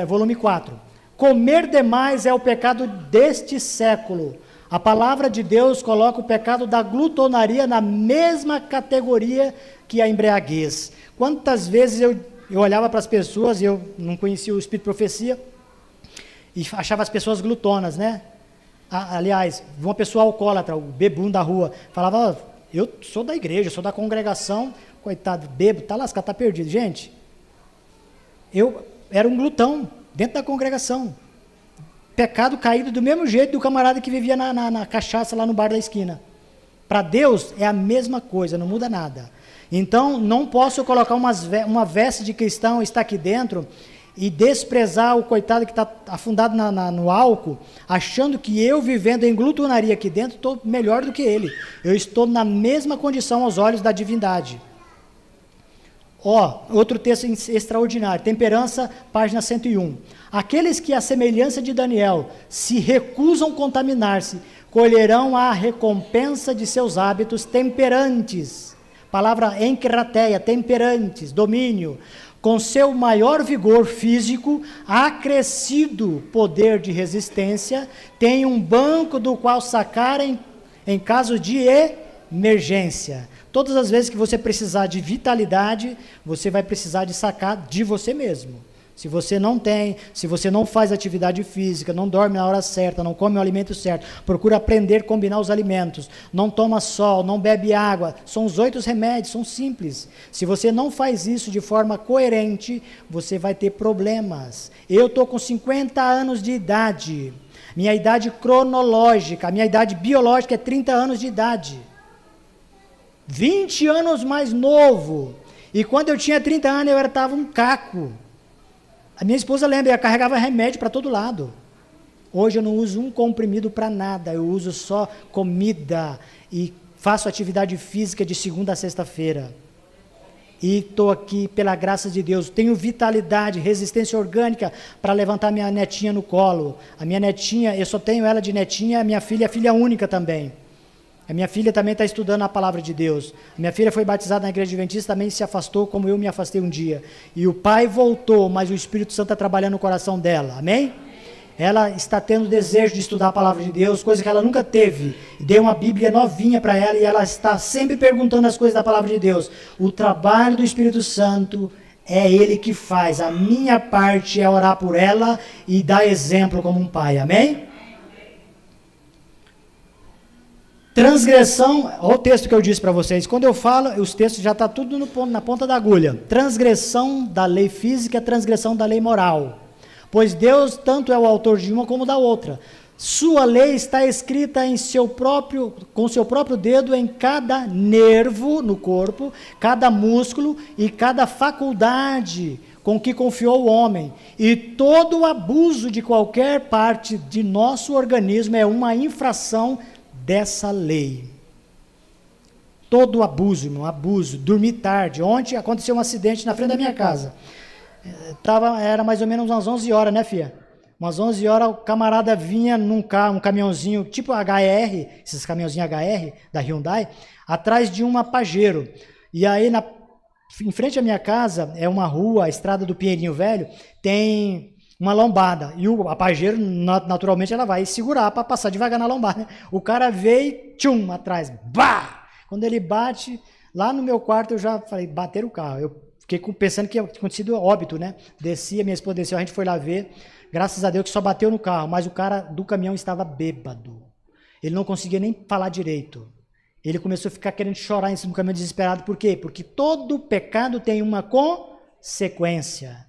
volume 4. Comer demais é o pecado deste século. A palavra de Deus coloca o pecado da glutonaria na mesma categoria que a embriaguez. Quantas vezes eu olhava para as pessoas, eu não conhecia o Espírito de Profecia, e achava as pessoas glutonas, né? Aliás, uma pessoa alcoólatra, o bebum da rua, falava, eu sou da igreja, sou da congregação, coitado, bebo, está lascado, está perdido. Gente, eu era um glutão dentro da congregação. Pecado caído do mesmo jeito do camarada que vivia na cachaça lá no bar da esquina. Para Deus é a mesma coisa, não muda nada. Então, não posso colocar uma veste de cristão, estar aqui dentro, e desprezar o coitado que está afundado no álcool, achando que eu, vivendo em glutonaria aqui dentro, estou melhor do que ele. Eu estou na mesma condição aos olhos da divindade. Outro texto extraordinário, Temperança, página 101. Aqueles que, à semelhança de Daniel, se recusam contaminar-se, colherão a recompensa de seus hábitos temperantes. Palavra enkrateia, temperantes, domínio. Com seu maior vigor físico, acrescido poder de resistência, tem um banco do qual sacarem em caso de emergência. Todas as vezes que você precisar de vitalidade, você vai precisar de sacar de você mesmo. Se você não faz atividade física, não dorme na hora certa, não come o alimento certo, procura aprender a combinar os alimentos, não toma sol, não bebe água, são os 8 remédios, são simples. Se você não faz isso de forma coerente, você vai ter problemas. Eu estou com 50 anos de idade, minha idade cronológica, a minha idade biológica é 30 anos de idade. 20 anos mais novo. E quando eu tinha 30 anos, eu estava um caco. A minha esposa lembra, ela carregava remédio para todo lado. Hoje eu não uso um comprimido para nada, eu uso só comida e faço atividade física de segunda a sexta-feira. E estou aqui pela graça de Deus, tenho vitalidade, resistência orgânica para levantar minha netinha no colo. A minha netinha, eu só tenho ela de netinha, a minha filha é filha única também. A minha filha também está estudando a palavra de Deus. A minha filha foi batizada na igreja adventista, também se afastou como eu me afastei um dia. E o pai voltou, mas o Espírito Santo está trabalhando no coração dela. Amém? Ela está tendo desejo de estudar a palavra de Deus, coisa que ela nunca teve. Dei uma Bíblia novinha para ela e ela está sempre perguntando as coisas da palavra de Deus. O trabalho do Espírito Santo é Ele que faz. A minha parte é orar por ela e dar exemplo como um pai. Amém? Transgressão, olha o texto que eu disse para vocês, quando eu falo, os textos já estão tudo na ponta da agulha. Transgressão da lei física, transgressão da lei moral. Pois Deus tanto é o autor de uma como da outra. Sua lei está escrita com seu próprio dedo em cada nervo no corpo, cada músculo e cada faculdade com que confiou o homem. E todo abuso de qualquer parte de nosso organismo é uma infração dessa lei. Todo abuso, irmão, abuso. Dormir tarde. Ontem aconteceu um acidente na frente da minha casa. Era mais ou menos umas 11 horas, né, filha? Umas 11 horas, o camarada vinha num carro, um caminhãozinho, tipo HR, esses caminhãozinhos HR da Hyundai, atrás de uma Pajero. E aí, em frente à minha casa, é uma rua, a estrada do Pinheirinho Velho, tem uma lombada, e a Pajero, naturalmente, ela vai segurar para passar devagar na lombada, né? O cara veio, tchum, atrás, bah! Quando ele bate, lá no meu quarto, eu já falei, bateram o carro. Eu fiquei pensando que tinha acontecido óbito, né? Desci, a minha esposa desceu, a gente foi lá ver, graças a Deus que só bateu no carro, mas o cara do caminhão estava bêbado. Ele não conseguia nem falar direito. Ele começou a ficar querendo chorar em cima do caminhão desesperado, por quê? Porque todo pecado tem uma consequência.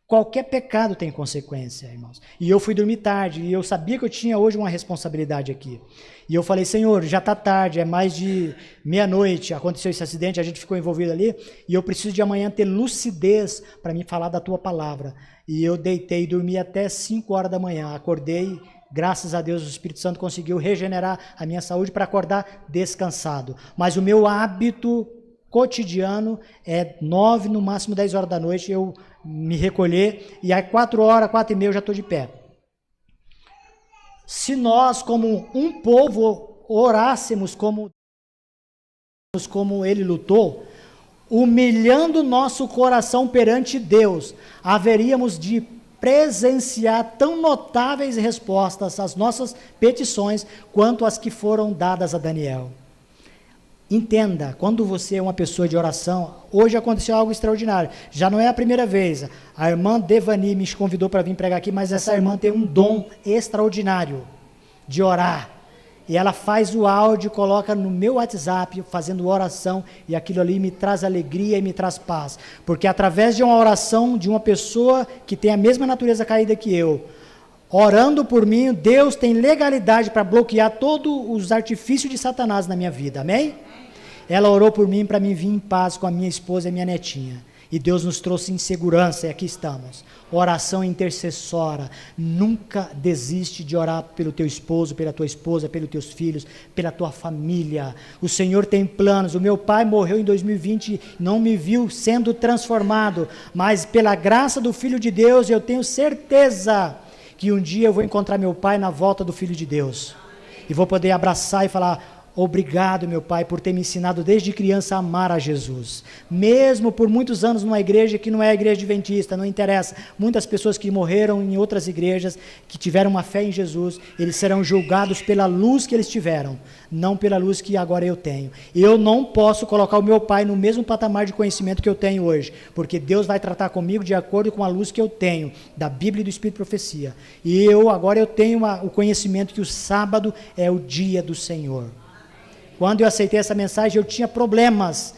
Qualquer pecado tem consequência, irmãos. E eu fui dormir tarde, e eu sabia que eu tinha hoje uma responsabilidade aqui. E eu falei, Senhor, já está tarde, é mais de meia-noite, aconteceu esse acidente, a gente ficou envolvido ali, e eu preciso de amanhã ter lucidez para me falar da tua palavra. E eu deitei e dormi até 5 horas da manhã, acordei, graças a Deus o Espírito Santo conseguiu regenerar a minha saúde para acordar descansado. Mas o meu hábito cotidiano é 9, no máximo 10 horas da noite, eu me recolher, e aí 4 horas, 4h30 eu já estou de pé. Se nós, como um povo, orássemos como ele lutou, humilhando nosso coração perante Deus, haveríamos de presenciar tão notáveis respostas às nossas petições, quanto as que foram dadas a Daniel. Entenda, quando você é uma pessoa de oração, hoje aconteceu algo extraordinário, já não é a primeira vez, a irmã Devani me convidou para vir pregar aqui, mas essa irmã tem um dom extraordinário de orar, e ela faz o áudio, coloca no meu WhatsApp, fazendo oração, e aquilo ali me traz alegria e me traz paz, porque através de uma oração de uma pessoa que tem a mesma natureza caída que eu, orando por mim, Deus tem legalidade para bloquear todos os artifícios de Satanás na minha vida, amém? Ela orou por mim para mim vir em paz com a minha esposa e a minha netinha. E Deus nos trouxe em segurança e aqui estamos. Oração intercessora. Nunca desiste de orar pelo teu esposo, pela tua esposa, pelos teus filhos, pela tua família. O Senhor tem planos. O meu pai morreu em 2020 e não me viu sendo transformado. Mas pela graça do Filho de Deus, eu tenho certeza que um dia eu vou encontrar meu pai na volta do Filho de Deus. E vou poder abraçar e falar, Obrigado, meu Pai, por ter me ensinado desde criança a amar a Jesus. Mesmo por muitos anos numa igreja que não é a igreja adventista, não interessa. Muitas pessoas que morreram em outras igrejas, que tiveram uma fé em Jesus, eles serão julgados pela luz que eles tiveram, não pela luz que agora eu tenho. Eu não posso colocar o meu pai no mesmo patamar de conhecimento que eu tenho hoje, porque Deus vai tratar comigo de acordo com a luz que eu tenho, da Bíblia e do Espírito de Profecia. E agora eu tenho o conhecimento que o sábado é o dia do Senhor. Quando eu aceitei essa mensagem, eu tinha problemas.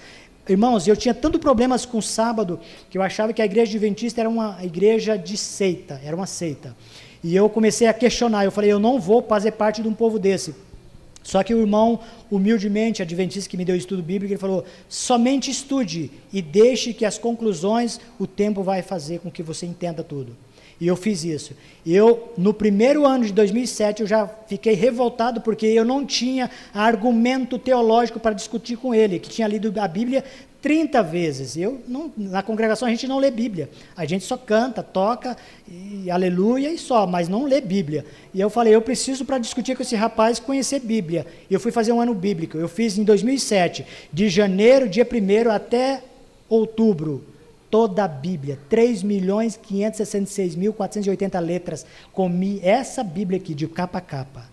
Irmãos, eu tinha tanto problemas com o sábado, que eu achava que a igreja adventista era uma igreja de seita, era uma seita. E eu comecei a questionar, eu falei, eu não vou fazer parte de um povo desse. Só que o irmão, humildemente, adventista que me deu estudo bíblico, ele falou, somente estude e deixe que as conclusões, o tempo vai fazer com que você entenda tudo. E eu fiz isso. No primeiro ano de 2007, eu já fiquei revoltado, porque eu não tinha argumento teológico para discutir com ele, que tinha lido a Bíblia 30 vezes. Na congregação a gente não lê Bíblia, a gente só canta, toca, e aleluia e só, mas não lê Bíblia. E eu falei, eu preciso, para discutir com esse rapaz, conhecer Bíblia. E eu fui fazer um ano bíblico, eu fiz em 2007, de janeiro, dia 1º até outubro, toda a Bíblia, 3.566.480 letras, comi essa Bíblia aqui, de capa a capa,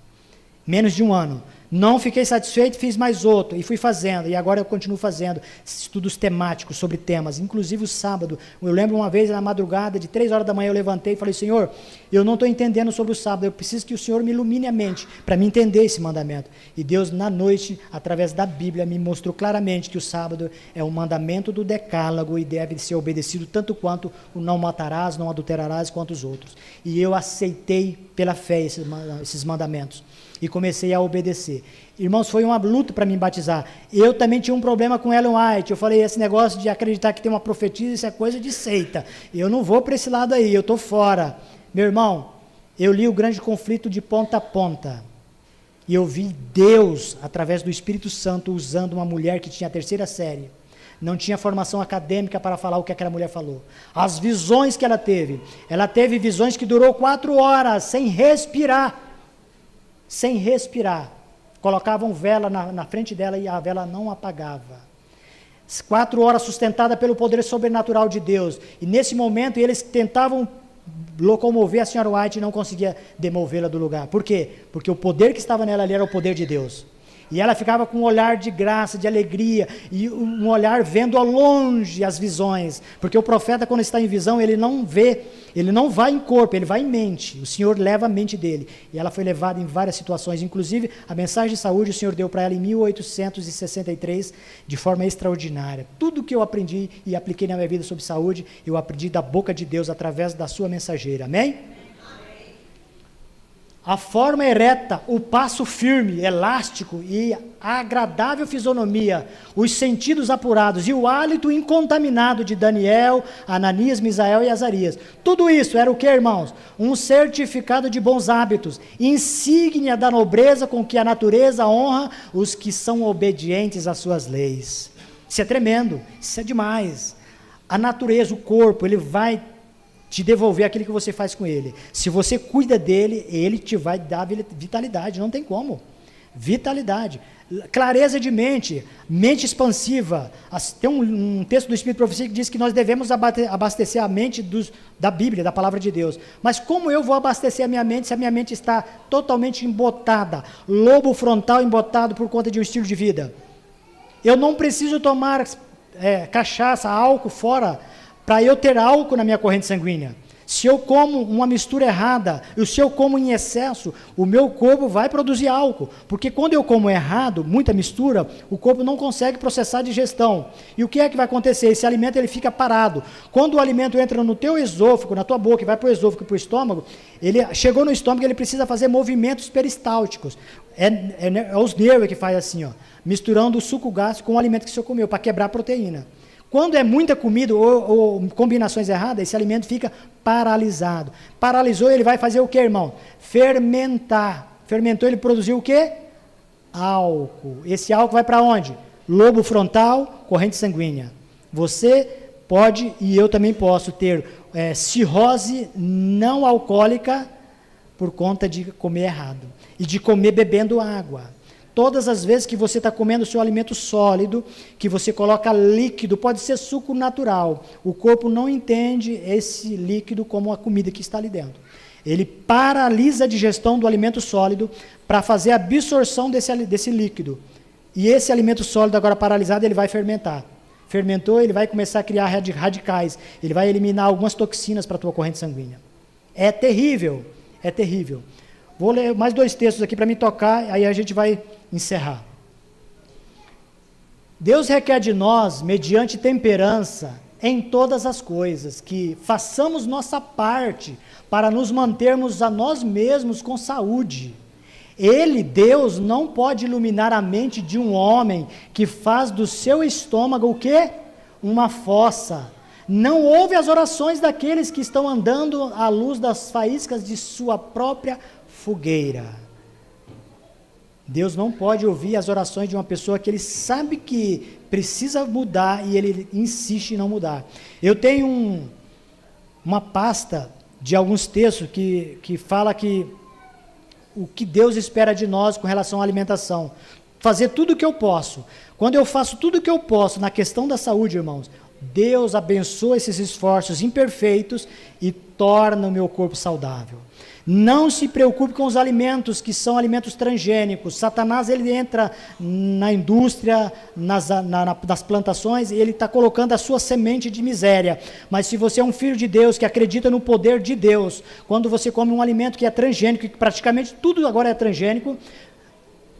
menos de um ano. Não fiquei satisfeito, fiz mais outro, e fui fazendo, e agora eu continuo fazendo estudos temáticos sobre temas, inclusive o sábado. Eu lembro uma vez, na madrugada, de 3 horas da manhã, eu levantei e falei, Senhor, eu não estou entendendo sobre o sábado, eu preciso que o Senhor me ilumine a mente, para me entender esse mandamento. E Deus, na noite, através da Bíblia, me mostrou claramente que o sábado é um mandamento do decálogo, e deve ser obedecido tanto quanto o não matarás, não adulterarás, quanto os outros. E eu aceitei pela fé esses mandamentos. E comecei a obedecer. Irmãos, foi uma luta para me batizar. Eu também tinha um problema com Ellen White. Eu falei, esse negócio de acreditar que tem uma profetisa, isso é coisa de seita. Eu não vou para esse lado aí, eu estou fora. Meu irmão, eu li o Grande Conflito de ponta a ponta. E eu vi Deus, através do Espírito Santo, usando uma mulher que tinha a 3ª série. Não tinha formação acadêmica para falar o que aquela mulher falou. As visões que ela teve visões que durou 4 horas, sem respirar. Sem respirar, colocavam vela na frente dela e a vela não apagava. 4 horas sustentada pelo poder sobrenatural de Deus, e nesse momento eles tentavam locomover a senhora White e não conseguia demovê-la do lugar. Por quê? Porque o poder que estava nela ali era o poder de Deus. E ela ficava com um olhar de graça, de alegria, e um olhar vendo ao longe as visões, porque o profeta, quando está em visão, ele não vê, ele não vai em corpo, ele vai em mente. O Senhor leva a mente dele, e ela foi levada em várias situações, inclusive a mensagem de saúde o Senhor deu para ela em 1863, de forma extraordinária. Tudo que eu aprendi e apliquei na minha vida sobre saúde, eu aprendi da boca de Deus, através da sua mensageira, amém? A forma ereta, o passo firme, elástico e a agradável fisionomia, os sentidos apurados e o hálito incontaminado de Daniel, Ananias, Misael e Azarias. Tudo isso era o que, irmãos? Um certificado de bons hábitos, insígnia da nobreza com que a natureza honra os que são obedientes às suas leis. Isso é tremendo, isso é demais. A natureza, o corpo, ele vai te devolver aquilo que você faz com ele. Se você cuida dele, ele te vai dar vitalidade, não tem como. Vitalidade. Clareza de mente, mente expansiva. Tem um texto do Espírito de Profecia que diz que nós devemos abastecer a mente da Bíblia, da Palavra de Deus. Mas como eu vou abastecer a minha mente se a minha mente está totalmente embotada, lobo frontal embotado por conta de um estilo de vida? Eu não preciso tomar cachaça, álcool fora, para eu ter álcool na minha corrente sanguínea. Se eu como uma mistura errada, e se eu como em excesso, o meu corpo vai produzir álcool, porque quando eu como errado, muita mistura, o corpo não consegue processar a digestão. E o que é que vai acontecer? Esse alimento ele fica parado. Quando o alimento entra no teu esôfago, na tua boca, e vai para o esôfago e para o estômago, ele chegou no estômago, ele precisa fazer movimentos peristálticos. É os nervos que faz assim, ó, misturando o suco gástrico com o alimento que você comeu, para quebrar a proteína. Quando é muita comida ou combinações erradas, esse alimento fica paralisado. Paralisou, ele vai fazer o que, irmão? Fermentar. Fermentou, ele produziu o quê? Álcool. Esse álcool vai para onde? Lobo frontal, corrente sanguínea. Você pode, e eu também posso, ter cirrose não alcoólica por conta de comer errado. E de comer bebendo água. Todas as vezes que você está comendo o seu alimento sólido, que você coloca líquido, pode ser suco natural, o corpo não entende esse líquido como a comida que está ali dentro. Ele paralisa a digestão do alimento sólido para fazer a absorção desse líquido. E esse alimento sólido, agora paralisado, ele vai fermentar. Fermentou, ele vai começar a criar radicais. Ele vai eliminar algumas toxinas para a tua corrente sanguínea. É terrível, é terrível. Vou ler mais 2 textos aqui para me tocar, aí a gente vai encerrar. Deus requer de nós, mediante temperança, em todas as coisas, que façamos nossa parte para nos mantermos a nós mesmos com saúde. Ele, Deus, não pode iluminar a mente de um homem que faz do seu estômago o quê? Uma fossa. Não ouve as orações daqueles que estão andando à luz das faíscas de sua própria fogueira. Deus não pode ouvir as orações de uma pessoa que ele sabe que precisa mudar e ele insiste em não mudar. Eu tenho uma pasta de alguns textos que fala que o que Deus espera de nós com relação à alimentação. Fazer tudo o que eu posso. Quando eu faço tudo o que eu posso na questão da saúde, irmãos, Deus abençoa esses esforços imperfeitos e torna o meu corpo saudável. Não se preocupe com os alimentos que são alimentos transgênicos. Satanás, ele entra na indústria, nas plantações, e ele está colocando a sua semente de miséria. Mas se você é um filho de Deus, que acredita no poder de Deus, quando você come um alimento que é transgênico, que praticamente tudo agora é transgênico,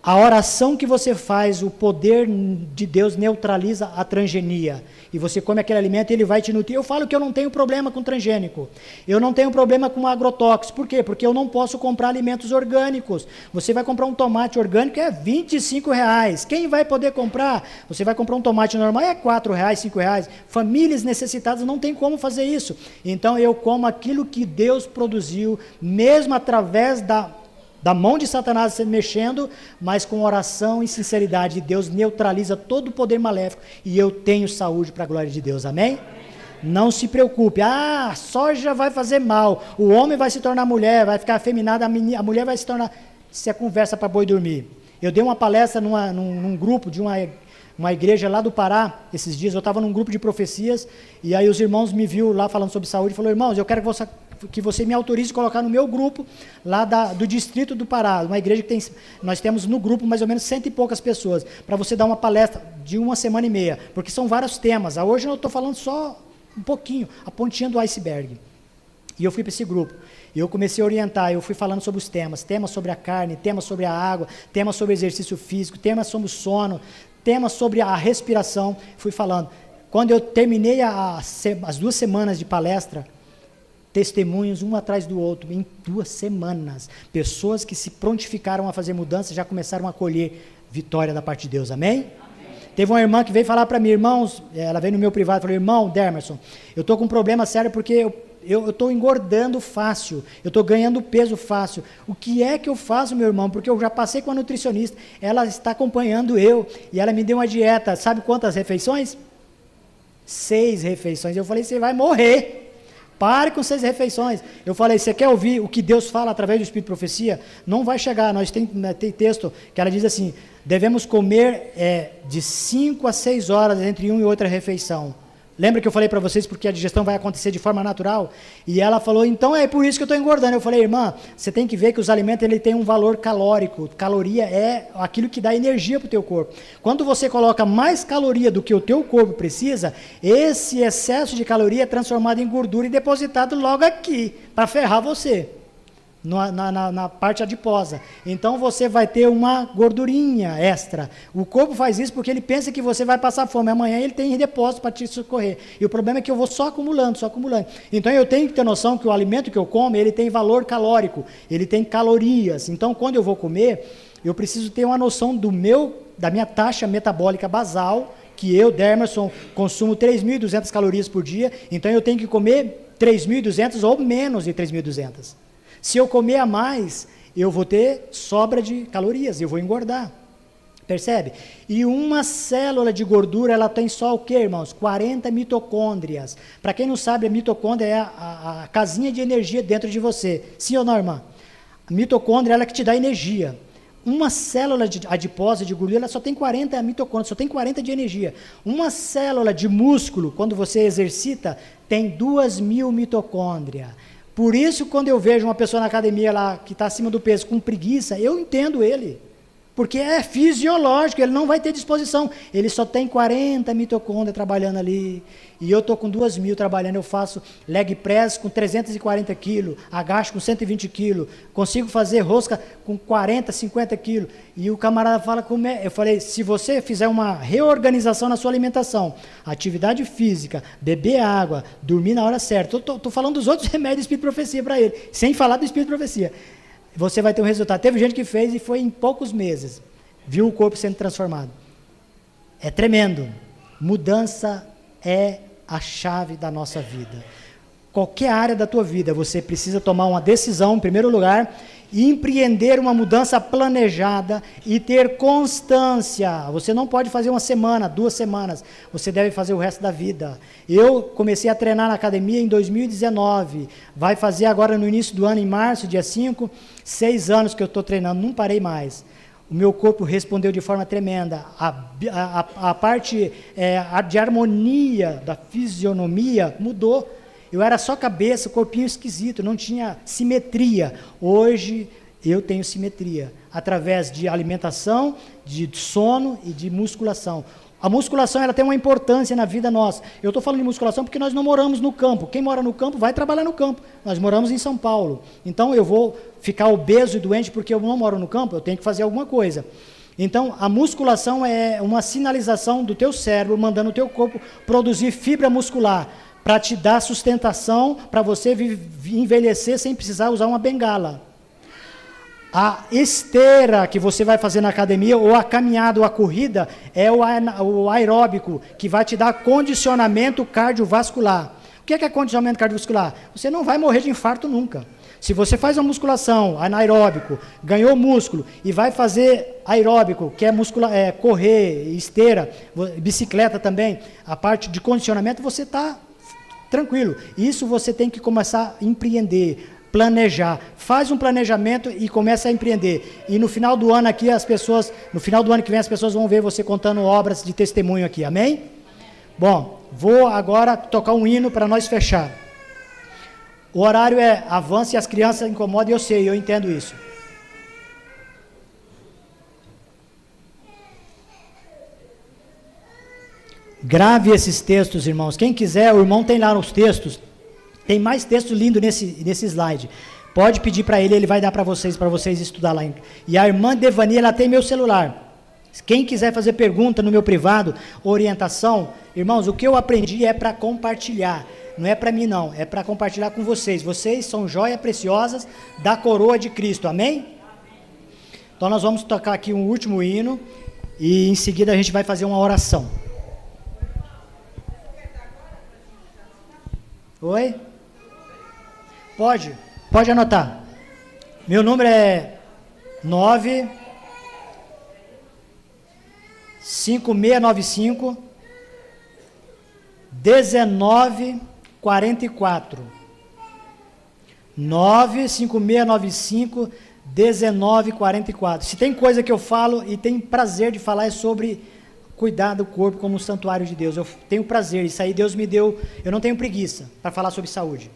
a oração que você faz, o poder de Deus neutraliza a transgenia. E você come aquele alimento e ele vai te nutrir. Eu falo que eu não tenho problema com transgênico. Eu não tenho problema com agrotóxico. Por quê? Porque eu não posso comprar alimentos orgânicos. Você vai comprar um tomate orgânico, é R$25. Quem vai poder comprar? Você vai comprar um tomate normal, é R$4, R$5. Famílias necessitadas não tem como fazer isso. Então eu como aquilo que Deus produziu, mesmo através da mão de Satanás se mexendo, mas com oração e sinceridade, Deus neutraliza todo o poder maléfico e eu tenho saúde para a glória de Deus, amém? Não se preocupe, soja vai fazer mal, o homem vai se tornar mulher, vai ficar afeminada, a mulher vai se tornar... Isso é conversa para boi dormir. Eu dei uma palestra num grupo de uma igreja lá do Pará, esses dias, eu estava num grupo de profecias, e aí os irmãos me viram lá falando sobre saúde, e falaram, irmãos, eu quero que você me autorize a colocar no meu grupo, lá do distrito do Pará, uma igreja que nós temos no grupo mais ou menos 100 e poucas pessoas, para você dar uma palestra de 1 semana e meia, porque são vários temas. Hoje eu estou falando só um pouquinho, a pontinha do iceberg. E eu fui para esse grupo, e eu comecei a orientar, eu fui falando sobre os temas sobre a carne, temas sobre a água, temas sobre exercício físico, temas sobre o sono, temas sobre a respiração, fui falando. Quando eu terminei as 2 semanas de palestra, testemunhos um atrás do outro, em 2 semanas, pessoas que se prontificaram a fazer mudanças, já começaram a colher vitória da parte de Deus, amém? Teve uma irmã que veio falar para mim, irmãos, ela veio no meu privado e falou, irmão Dermerson, eu estou com um problema sério porque eu estou engordando fácil, eu estou ganhando peso fácil. O que é que eu faço, meu irmão? Porque eu já passei com a nutricionista, ela está acompanhando eu, e ela me deu uma dieta, sabe quantas refeições? 6 refeições. Eu falei, você vai morrer. Pare com 6 refeições. Eu falei, você quer ouvir o que Deus fala através do Espírito de Profecia? Não vai chegar. Nós tem texto que ela diz assim, devemos comer de 5 a 6 horas entre uma e outra refeição. Lembra que eu falei para vocês porque a digestão vai acontecer de forma natural? E ela falou, então é por isso que eu estou engordando. Eu falei, irmã, você tem que ver que os alimentos ele têm um valor calórico. Caloria é aquilo que dá energia para o teu corpo. Quando você coloca mais caloria do que o teu corpo precisa, esse excesso de caloria é transformado em gordura e depositado logo aqui, para ferrar você. Na parte adiposa. Então você vai ter uma gordurinha extra. O corpo faz isso porque ele pensa que você vai passar fome. Amanhã ele tem depósito para te socorrer. E o problema é que eu vou só acumulando. Então eu tenho que ter noção que o alimento que eu como, ele tem valor calórico. Ele tem calorias. Então quando eu vou comer, eu preciso ter uma noção da minha taxa metabólica basal, que eu, Dermerson, consumo 3.200 calorias por dia. Então eu tenho que comer 3.200 ou menos de 3.200. Se eu comer a mais, eu vou ter sobra de calorias, eu vou engordar. Percebe? E uma célula de gordura, ela tem só o quê, irmãos? 40 mitocôndrias. Para quem não sabe, a mitocôndria é a casinha de energia dentro de você. Sim ou não, irmã? A mitocôndria é ela que te dá energia. Uma célula adiposa de gordura, ela só tem 40 mitocôndrias, só tem 40 de energia. Uma célula de músculo, quando você exercita, tem 2.000 mitocôndrias. Por isso, quando eu vejo uma pessoa na academia lá que está acima do peso com preguiça, eu entendo ele. Porque é fisiológico, ele não vai ter disposição. Ele só tem 40 mitocôndrias trabalhando ali. E eu estou com 2.000 trabalhando. Eu faço leg press com 340 quilos, agacho com 120 quilos, consigo fazer rosca com 40, 50 quilos. E o camarada fala como é. Eu falei, se você fizer uma reorganização na sua alimentação, atividade física, beber água, dormir na hora certa. Estou falando dos outros remédios do Espírito de Profecia para ele, sem falar do Espírito de Profecia. Você vai ter um resultado. Teve gente que fez e foi em poucos meses. Viu o corpo sendo transformado. É tremendo. Mudança é a chave da nossa vida. Qualquer área da tua vida, você precisa tomar uma decisão, em primeiro lugar, e empreender uma mudança planejada e ter constância. Você não pode fazer uma semana, 2 semanas. Você deve fazer o resto da vida. Eu comecei a treinar na academia em 2019. Vai fazer agora no início do ano, em março, dia 5, 6 anos que eu estou treinando. Não parei mais. O meu corpo respondeu de forma tremenda. A parte de harmonia da fisionomia mudou. Eu era só cabeça, corpinho esquisito, não tinha simetria. Hoje eu tenho simetria, através de alimentação, de sono e de musculação. A musculação ela tem uma importância na vida nossa. Eu estou falando de musculação porque nós não moramos no campo. Quem mora no campo vai trabalhar no campo. Nós moramos em São Paulo. Então eu vou ficar obeso e doente porque eu não moro no campo, eu tenho que fazer alguma coisa. Então a musculação é uma sinalização do teu cérebro, mandando o teu corpo produzir fibra muscular, para te dar sustentação, para você envelhecer sem precisar usar uma bengala. A esteira que você vai fazer na academia, ou a caminhada, ou a corrida, é o aeróbico, que vai te dar condicionamento cardiovascular. O que é condicionamento cardiovascular? Você não vai morrer de infarto nunca. Se você faz uma musculação, anaeróbico, ganhou músculo, e vai fazer aeróbico, que é correr, esteira, bicicleta também, a parte de condicionamento, você está tranquilo. Isso você tem que começar a empreender, planejar. Faz um planejamento e começa a empreender. E no final do ano aqui, no final do ano que vem, as pessoas vão ver você contando obras de testemunho aqui. Amém? Bom, vou agora tocar um hino para nós fechar. O horário é avance e as crianças incomodam, eu sei, eu entendo isso. Grave esses textos, irmãos. Quem quiser, o irmão tem lá os textos. Tem mais texto lindo nesse slide. Pode pedir para ele vai dar para vocês estudar lá. E a irmã Devani, ela tem meu celular. Quem quiser fazer pergunta no meu privado, orientação, irmãos, o que eu aprendi é para compartilhar. Não é para mim não, é para compartilhar com vocês. Vocês são joias preciosas da coroa de Cristo, amém? Então nós vamos tocar aqui um último hino e em seguida a gente vai fazer uma oração. Oi? Pode anotar. Meu número é 95695 1944. 95695 1944. Se tem coisa que eu falo e tenho prazer de falar é sobre cuidar do corpo como um santuário de Deus. Eu tenho prazer, isso aí Deus me deu, eu não tenho preguiça para falar sobre saúde.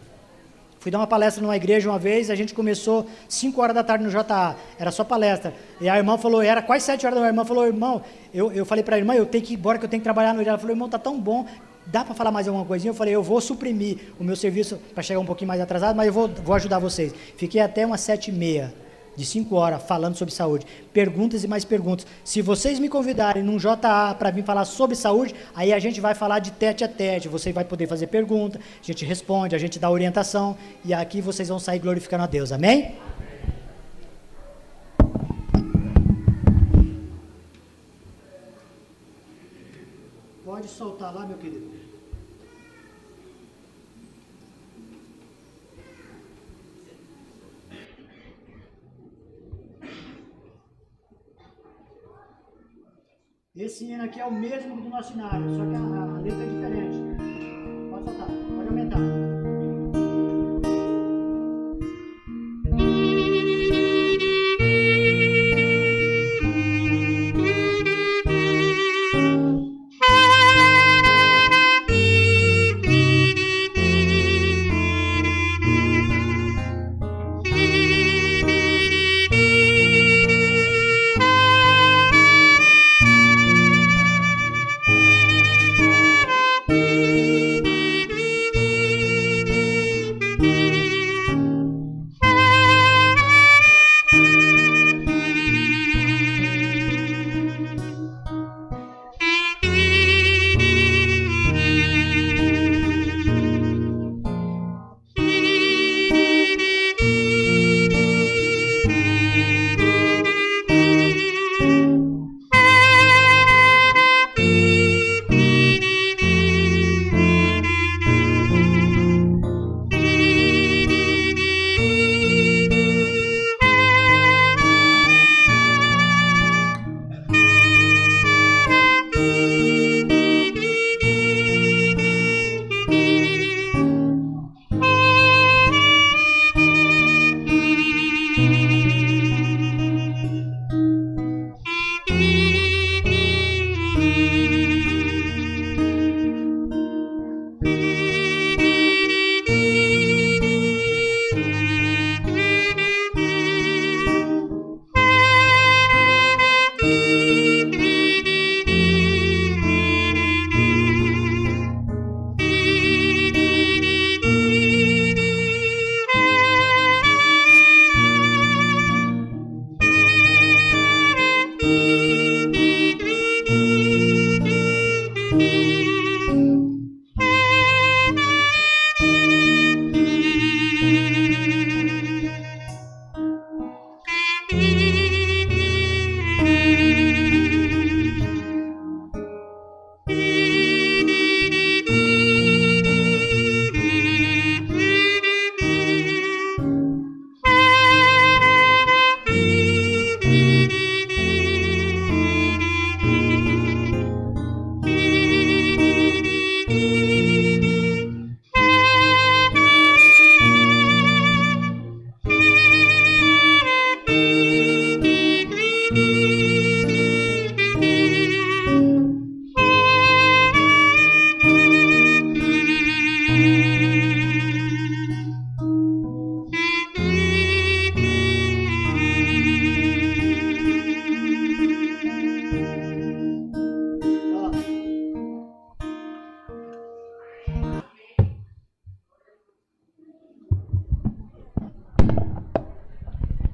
Fui dar uma palestra numa igreja uma vez, a gente começou 5 horas da tarde no JA, era só palestra. E a irmã falou, era quase 7 horas da manhã, a irmã falou, irmão, eu falei para a irmã, eu tenho que ir embora que eu tenho que trabalhar no dia. Ela falou, irmão, tá tão bom, dá para falar mais alguma coisinha? Eu falei, eu vou suprimir o meu serviço para chegar um pouquinho mais atrasado, mas eu vou ajudar vocês. Fiquei até umas 7h30. De 5 horas, falando sobre saúde. Perguntas e mais perguntas. Se vocês me convidarem num JA para vir falar sobre saúde, aí a gente vai falar de tete a tete. Você vai poder fazer pergunta, a gente responde, a gente dá orientação, e aqui vocês vão sair glorificando a Deus. Amém? Pode soltar lá, meu querido. Esse hino aqui é o mesmo do nosso cenário, só que a letra é diferente. Pode soltar, pode aumentar.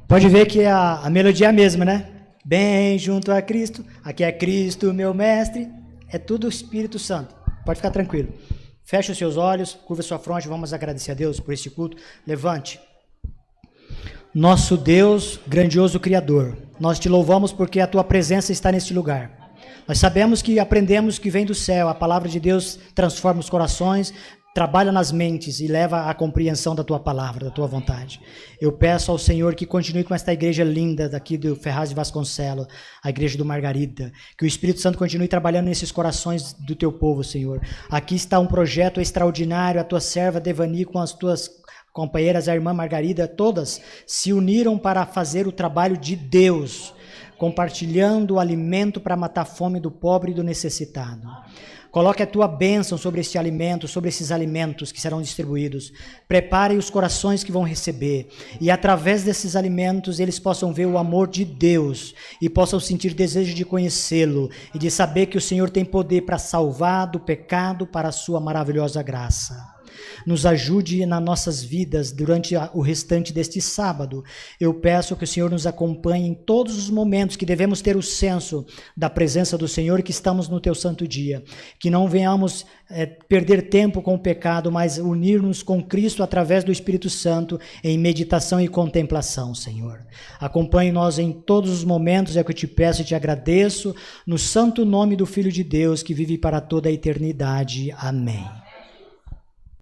Pode ver que a melodia é a mesma, né? Bem junto a Cristo, aqui é Cristo, meu mestre, é tudo o Espírito Santo. Pode ficar tranquilo. Feche os seus olhos, curva sua fronte, vamos agradecer a Deus por este culto. Levante. Nosso Deus, grandioso Criador, nós te louvamos porque a tua presença está neste lugar. Nós sabemos que aprendemos que vem do céu, a palavra de Deus transforma os corações, trabalha nas mentes e leva à compreensão da tua palavra, da tua vontade. Eu peço ao Senhor que continue com esta igreja linda daqui do Ferraz de Vasconcelos, a igreja do Margarida, que o Espírito Santo continue trabalhando nesses corações do teu povo, Senhor. Aqui está um projeto extraordinário, a tua serva Devani com as tuas companheiras, a irmã Margarida, todas se uniram para fazer o trabalho de Deus, compartilhando o alimento para matar a fome do pobre e do necessitado. Coloque a tua bênção sobre este alimento, sobre esses alimentos que serão distribuídos. Prepare os corações que vão receber. E através desses alimentos eles possam ver o amor de Deus e possam sentir desejo de conhecê-lo e de saber que o Senhor tem poder para salvar do pecado para a sua maravilhosa graça. Nos ajude nas nossas vidas durante o restante deste sábado. Eu peço que o Senhor nos acompanhe em todos os momentos que devemos ter o senso da presença do Senhor, que estamos no teu santo dia. Que não venhamos perder tempo com o pecado, mas unir-nos com Cristo através do Espírito Santo em meditação e contemplação, Senhor. Acompanhe nós em todos os momentos, é o que eu te peço e te agradeço, no santo nome do Filho de Deus, que vive para toda a eternidade. Amém.